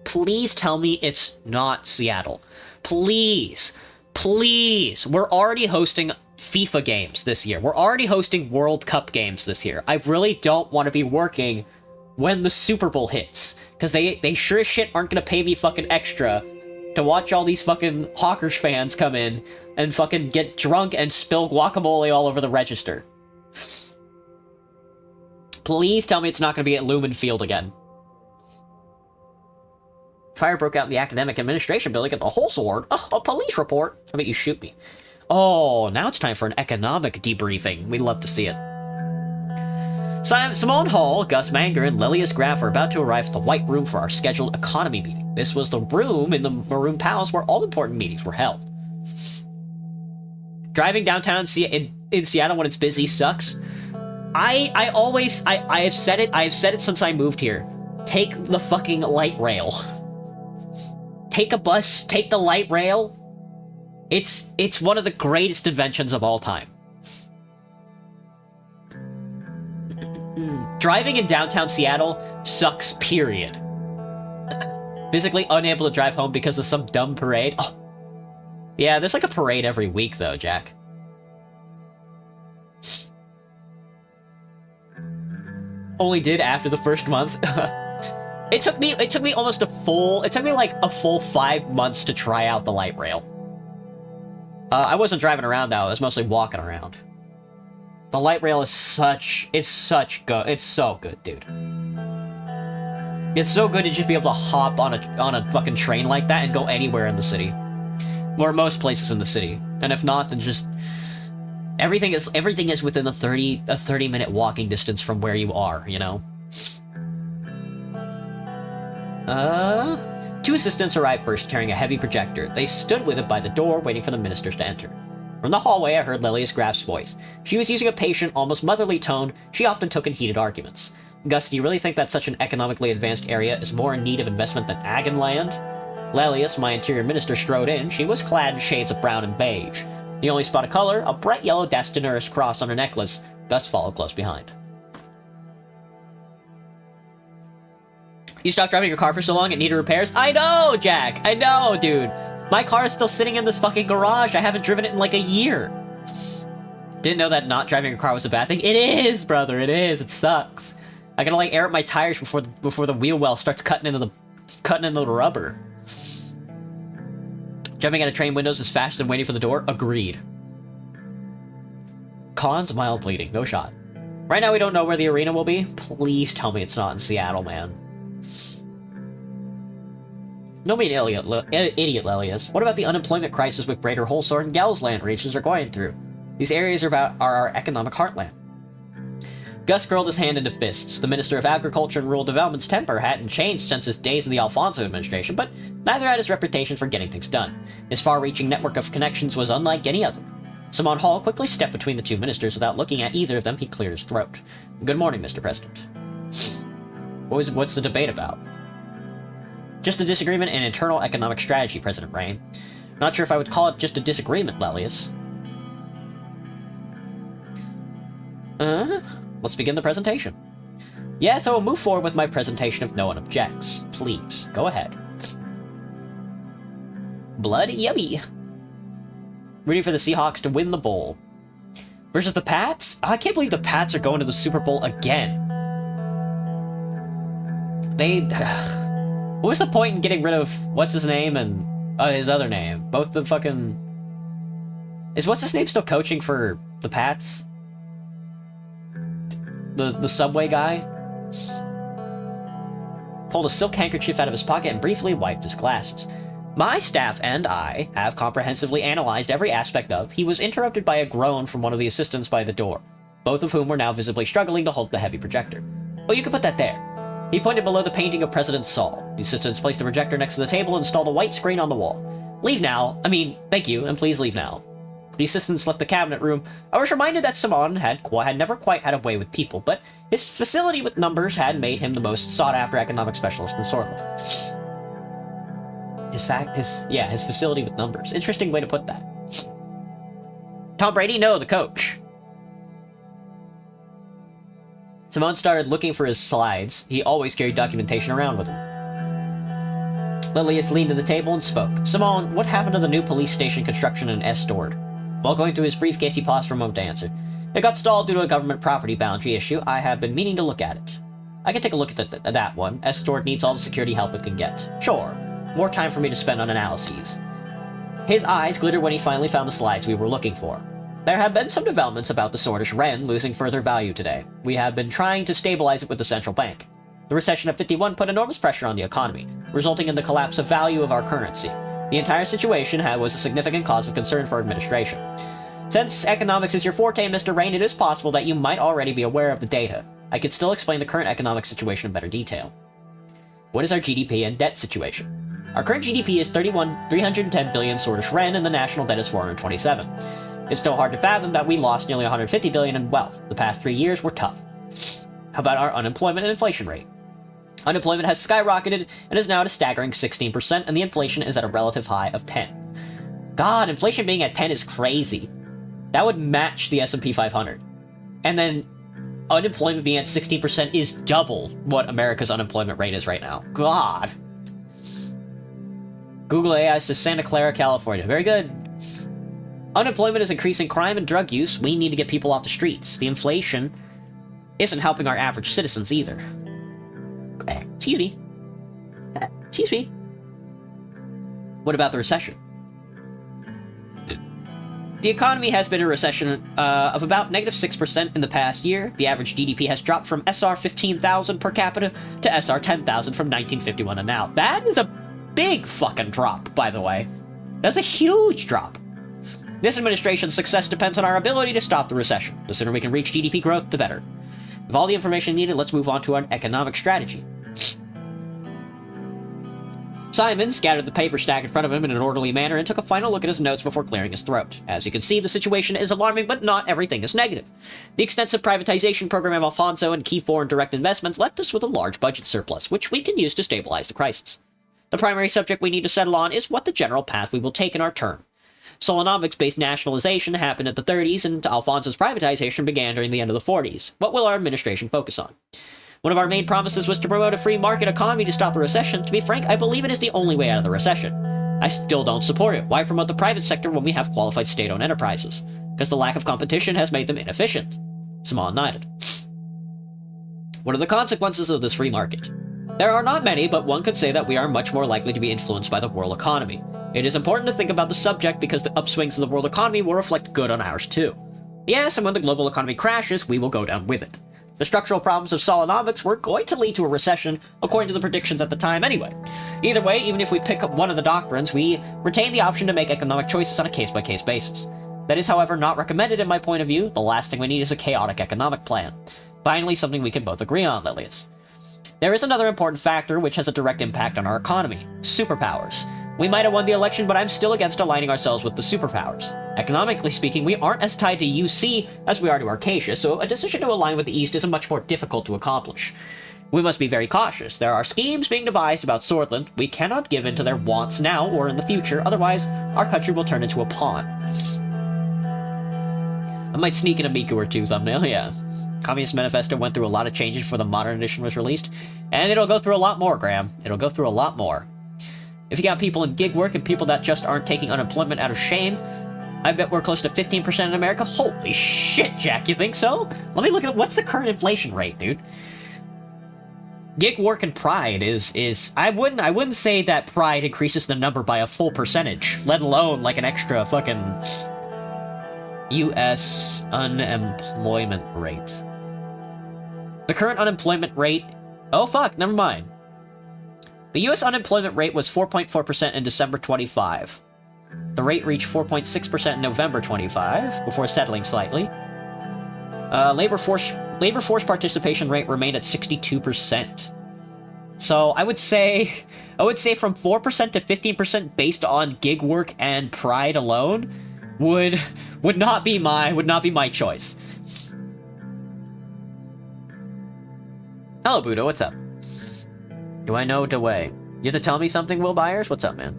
Please tell me it's not Seattle. Please. Please. We're already hosting FIFA games this year. We're already hosting World Cup games this year. I really don't want to be working when the Super Bowl hits. Because they sure as shit aren't going to pay me fucking extra to watch all these fucking Hawkers fans come in and fucking get drunk and spill guacamole all over the register. Please tell me it's not going to be at Lumen Field again. Fire broke out in the academic administration building at the Whole Sword. Oh, a police report. How about you shoot me? Oh, now it's time for an economic debriefing. We'd love to see it. Simone Hall, Gus Manger, and Lilius Graff are about to arrive at the White Room for our scheduled economy meeting. This was the room in the Maroon Palace where all important meetings were held. Driving downtown in Seattle when it's busy sucks. I have said it since I moved here. Take the fucking light rail. Take a bus, take the light rail. It's one of the greatest inventions of all time. Driving in downtown Seattle sucks, period. Physically unable to drive home because of some dumb parade. Oh. Yeah, there's like a parade every week though, Jack. Only did after the first month. It took me like a full 5 months to try out the light rail. I wasn't driving around though, I was mostly walking around. The light rail is so good, dude. It's so good to just be able to hop on a fucking train like that and go anywhere in the city. Or most places in the city. And if not, then just everything is within a 30-minute walking distance from where you are, you know? Two assistants arrived first, carrying a heavy projector. They stood with it by the door, waiting for the ministers to enter. From the hallway, I heard Lilius Graff's voice. She was using a patient, almost motherly tone she often took in heated arguments. Gus, do you really think that such an economically advanced area is more in need of investment than Agonland? Lelius, my interior minister, strode in. She was clad in shades of brown and beige. The only spot of color, a bright yellow Dastanuris cross on her necklace. Gus followed close behind. You stopped driving your car for so long, it needed repairs? I know, Jack! I know, dude! My car is still sitting in this fucking garage. I haven't driven it in like a year. Didn't know that not driving a car was a bad thing? It is, brother, it is. It sucks. I gotta like air up my tires before the wheel well starts cutting into the rubber. Jumping out of train windows is faster than waiting for the door? Agreed. Cons, mild bleeding. No shot. Right now we don't know where the arena will be. Please tell me it's not in Seattle, man. No mean idiot, Lelius. What about the unemployment crisis with Greater Holsor and Gelsland regions are going through? These areas are our economic heartland. Gus curled his hand into fists. The Minister of Agriculture and Rural Development's temper hadn't changed since his days in the Alfonso administration, but neither had his reputation for getting things done. His far-reaching network of connections was unlike any other. Simon Hall quickly stepped between the two ministers. Without looking at either of them, he cleared his throat. Good morning, Mr. President. What's the debate about? Just a disagreement in internal economic strategy, President Rain. Not sure if I would call it just a disagreement, Lelius. Let's begin the presentation. Yes, I will move forward with my presentation if no one objects. Please, go ahead. Blood yummy. Rooting for the Seahawks to win the bowl. Versus the Pats? Oh, I can't believe the Pats are going to the Super Bowl again. What was the point in getting rid of what's his name and his other name? Both the fucking... Is what's his name still coaching for the Pats? The Subway guy? Pulled a silk handkerchief out of his pocket and briefly wiped his glasses. My staff and I have comprehensively analyzed every aspect of... He was interrupted by a groan from one of the assistants by the door, both of whom were now visibly struggling to hold the heavy projector. Oh, you can put that there. He pointed below the painting of President Saul. The assistants placed the projector next to the table and installed a white screen on the wall. Leave now. Thank you, and please leave now. The assistants left the cabinet room. I was reminded that Simon had never quite had a way with people, but his facility with numbers had made him the most sought-after economic specialist in Sortleaf. His facility with numbers. Interesting way to put that. Tom Brady? No, the coach. Simone started looking for his slides. He always carried documentation around with him. Lelius leaned to the table and spoke. Simone, what happened to the new police station construction in Estord? While going through his briefcase, he paused for a moment to answer. It got stalled due to a government property boundary issue. I have been meaning to look at it. I can take a look at that one. Estord needs all the security help it can get. Sure. More time for me to spend on analyses. His eyes glittered when he finally found the slides we were looking for. There have been some developments about the Sortish Ren losing further value today. We have been trying to stabilize it with the central bank. The recession of 51 put enormous pressure on the economy, resulting in the collapse of value of our currency. The entire situation was a significant cause of concern for administration. Since economics is your forte, Mr. Rain, it is possible that you might already be aware of the data. I could still explain the current economic situation in better detail. What is our GDP and debt situation? Our current GDP is 310 billion Sortish Ren, and the national debt is 427. It's still hard to fathom that we lost nearly 150 billion in wealth. The past 3 years were tough. How about our unemployment and inflation rate? Unemployment has skyrocketed and is now at a staggering 16%, and the inflation is at a relative high of 10. God, inflation being at 10 is crazy. That would match the S&P 500. And then unemployment being at 16% is double what America's unemployment rate is right now. God. Google AI says Santa Clara, California. Very good. Unemployment is increasing crime and drug use. We need to get people off the streets. The inflation isn't helping our average citizens either. Excuse me. Excuse me. What about the recession? The economy has been in a recession of about negative 6% in the past year. The average GDP has dropped from SR 15,000 per capita to SR 10,000 from 1951 to now. That is a big fucking drop, by the way. That's a huge drop. This administration's success depends on our ability to stop the recession. The sooner we can reach GDP growth, the better. With all the information needed, let's move on to our economic strategy. Simon scattered the paper stack in front of him in an orderly manner and took a final look at his notes before clearing his throat. As you can see, the situation is alarming, but not everything is negative. The extensive privatization program of Alfonso and key foreign direct investments left us with a large budget surplus, which we can use to stabilize the crisis. The primary subject we need to settle on is what the general path we will take in our term. Solonomics-based nationalization happened in the 30s, and Alfonso's privatization began during the end of the 40s. What will our administration focus on? One of our main promises was to promote a free market economy to stop the recession. To be frank, I believe it is the only way out of the recession. I still don't support it. Why promote the private sector when we have qualified state-owned enterprises? Because the lack of competition has made them inefficient. Simon nodded. What are the consequences of this free market? There are not many, but one could say that we are much more likely to be influenced by the world economy. It is important to think about the subject because the upswings of the world economy will reflect good on ours too. Yes, and when the global economy crashes, we will go down with it. The structural problems of Solonomics were going to lead to a recession, according to the predictions at the time anyway. Either way, even if we pick up one of the doctrines, we retain the option to make economic choices on a case-by-case basis. That is, however, not recommended in my point of view. The last thing we need is a chaotic economic plan. Finally, something we can both agree on, Lilius. There is another important factor which has a direct impact on our economy. Superpowers. We might have won the election, but I'm still against aligning ourselves with the superpowers. Economically speaking, we aren't as tied to UC as we are to Arcasia, so a decision to align with the East is much more difficult to accomplish. We must be very cautious. There are schemes being devised about Swordland. We cannot give in to their wants now or in the future, otherwise our country will turn into a pawn. I might sneak in a Miku or two thumbnail, yeah. Communist Manifesto went through a lot of changes before the modern edition was released, and it'll go through a lot more, Graham. It'll go through a lot more. If you got people in gig work and people that just aren't taking unemployment out of shame, I bet we're close to 15% in America. Holy shit, Jack, you think so? Let me look at what's the current inflation rate, dude. Gig work and Pride is I wouldn't say that Pride increases the number by a full percentage, let alone like an extra fucking US unemployment rate. The current unemployment rate, oh fuck, never mind. The US unemployment rate was 4.4% in December 25. The rate reached 4.6% in November 25, before settling slightly. Labor force participation rate remained at 62%. So I would say from 4% to 15% based on gig work and Pride alone would not be my choice. Hello, Budo, what's up? Do I know DeWay? You have to tell me something, Will Byers? What's up, man?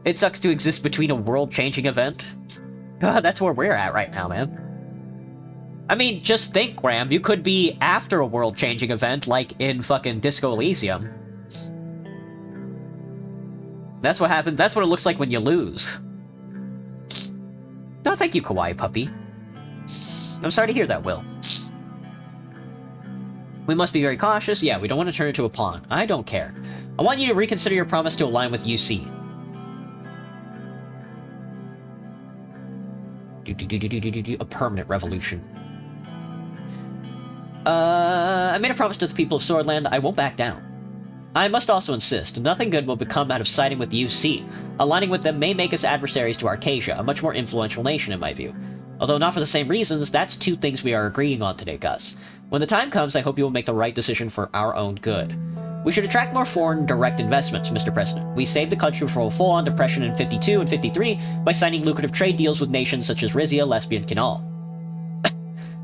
It sucks to exist between a world-changing event. That's where we're at right now, man. I mean, just think, Graham, you could be after a world-changing event, like in fucking Disco Elysium. That's what happens. That's what it looks like when you lose. No, thank you, Kawaii Puppy. I'm sorry to hear that, Will. We must be very cautious. Yeah, we don't want to turn into a pawn. I don't care. I want you to reconsider your promise to align with UC. A permanent revolution. I made a promise to the people of Swordland. I won't back down. I must also insist, nothing good will become out of siding with UC. Aligning with them may make us adversaries to Arcasia, a much more influential nation in my view. Although not for the same reasons, that's two things we are agreeing on today, Gus. When the time comes, I hope you will make the right decision for our own good. We should attract more foreign direct investments, Mr. President. We saved the country from a full-on depression in 52 and 53 by signing lucrative trade deals with nations such as Rizia, Lesbia, and Kinal.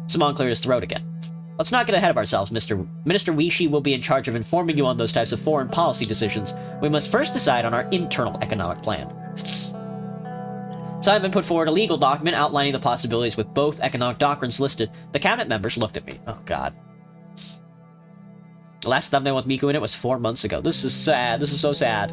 Simon cleared his throat again. Let's not get ahead of ourselves, Minister Wishi will be in charge of informing you on those types of foreign policy decisions. We must first decide on our internal economic plan. Simon put forward a legal document outlining the possibilities with both economic doctrines listed. The cabinet members looked at me. Oh, God. The last thumbnail with Miku in it was 4 months ago. This is sad. This is so sad.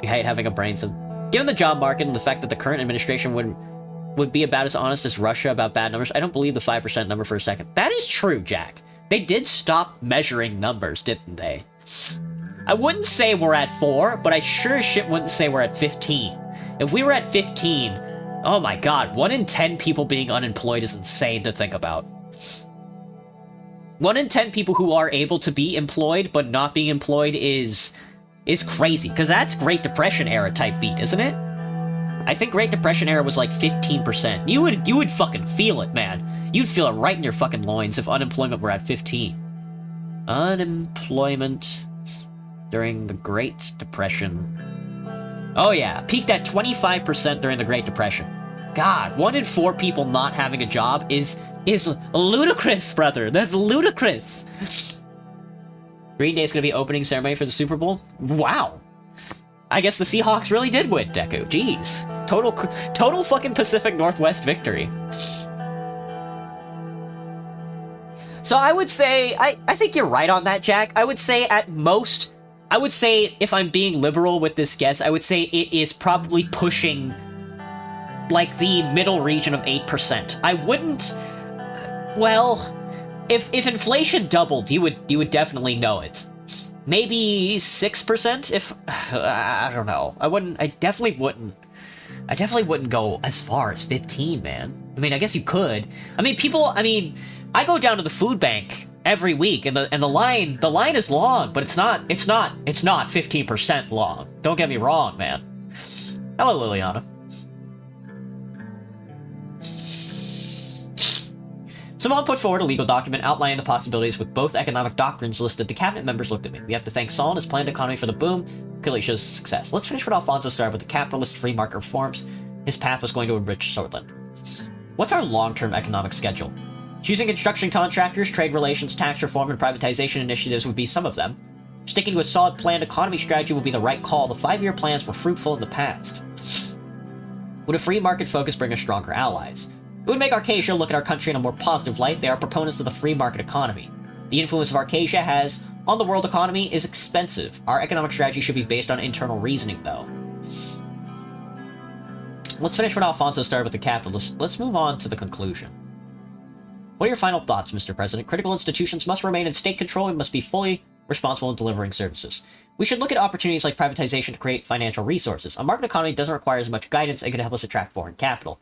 I hate having a brain cell. Given the job market and the fact that the current administration would be about as honest as Russia about bad numbers, I don't believe the 5% number for a second. That is true, Jack. They did stop measuring numbers, didn't they? I wouldn't say we're at 4, but I sure as shit wouldn't say we're at 15. If we were at 15, oh my god, 1 in 10 people being unemployed is insane to think about. 1 in 10 people who are able to be employed but not being employed is crazy, because that's Great Depression era type beat, isn't it? I think Great Depression era was like 15%. You would fucking feel it, man. You'd feel it right in your fucking loins if unemployment were at 15. Unemployment during the Great Depression. Oh yeah, peaked at 25% during the Great Depression. God, 1 in 4 people not having a job is ludicrous, brother. That's ludicrous. Green Day's gonna be opening ceremony for the Super Bowl? Wow. I guess the Seahawks really did win, Deku. Jeez. Total fucking Pacific Northwest victory. So I would say, I think you're right on that, Jack. I would say at most, I would say if I'm being liberal with this guess, I would say it is probably pushing like the middle region of 8%. I wouldn't, well, if inflation doubled, you would definitely know it. Maybe 6% if, I don't know. I definitely wouldn't go as far as 15, man. I mean, I guess you could. I mean, I go down to the food bank every week, and the line is long, but it's not 15% long. Don't get me wrong, man. Hello, Liliana. Someone put forward a legal document outlining the possibilities with both economic doctrines listed. The cabinet members looked at me. We have to thank Sol and his planned economy for the boom, Galicia's success. Let's finish what Alfonso started with the capitalist free market reforms. His path was going to enrich Sordland. What's our long-term economic schedule? Choosing construction contractors, trade relations, tax reform, and privatization initiatives would be some of them. Sticking to a solid planned economy strategy would be the right call. The 5-year plans were fruitful in the past. Would a free market focus bring us stronger allies? It would make Arcasia look at our country in a more positive light. They are proponents of the free market economy. The influence of Arcasia has on the world economy is expensive. Our economic strategy should be based on internal reasoning, though. Let's finish what Alfonso started with the capitalists. Let's move on to the conclusion. What are your final thoughts, Mr. President? Critical institutions must remain in state control and must be fully responsible in delivering services. We should look at opportunities like privatization to create financial resources. A market economy doesn't require as much guidance and can help us attract foreign capital.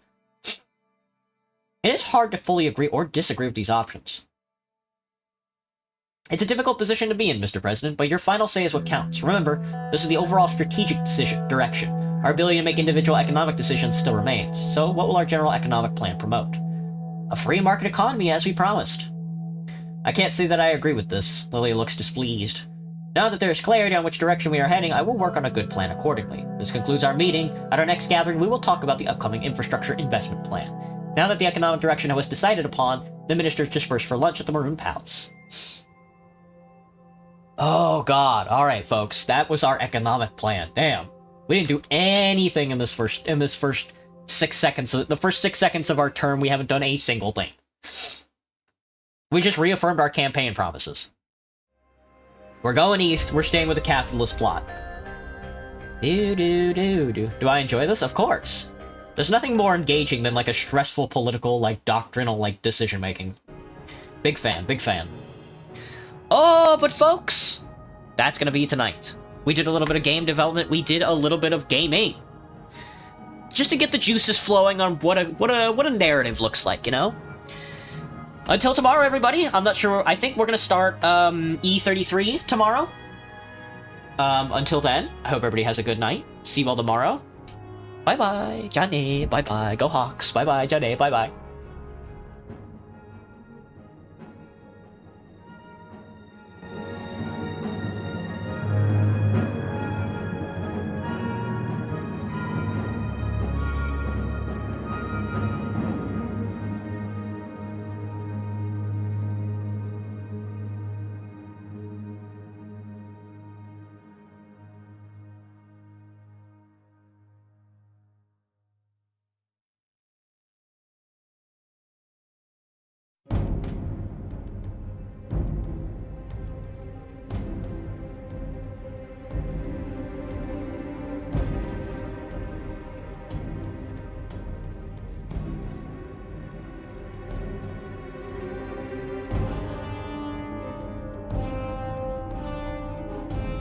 It is hard to fully agree or disagree with these options. It's a difficult position to be in, Mr. President, but your final say is what counts. Remember, this is the overall strategic direction. Our ability to make individual economic decisions still remains. So what will our general economic plan promote? A free market economy, as we promised. I can't say that I agree with this. Lilia looks displeased. Now that there is clarity on which direction we are heading, I will work on a good plan accordingly. This concludes our meeting. At our next gathering, we will talk about the upcoming infrastructure investment plan. Now that the economic direction was decided upon, the ministers dispersed for lunch at the Maroon Palace. Oh god, alright folks, that was our economic plan. Damn. We didn't do anything in this first 6 seconds. The first 6 seconds of our term, we haven't done a single thing. We just reaffirmed our campaign promises. We're going east, we're staying with the capitalist plot. Do I enjoy this? Of course. There's nothing more engaging than like a stressful political, like doctrinal, like decision making. Big fan, big fan. Oh, but folks, that's gonna be tonight. We did a little bit of game development. We did a little bit of gaming, just to get the juices flowing on what a narrative looks like, you know. Until tomorrow, everybody. I'm not sure. I think we're gonna start E33 tomorrow. Until then, I hope everybody has a good night. See you all tomorrow. Bye bye, Johnny. Bye bye. Go Hawks. Bye bye, Johnny. Bye bye.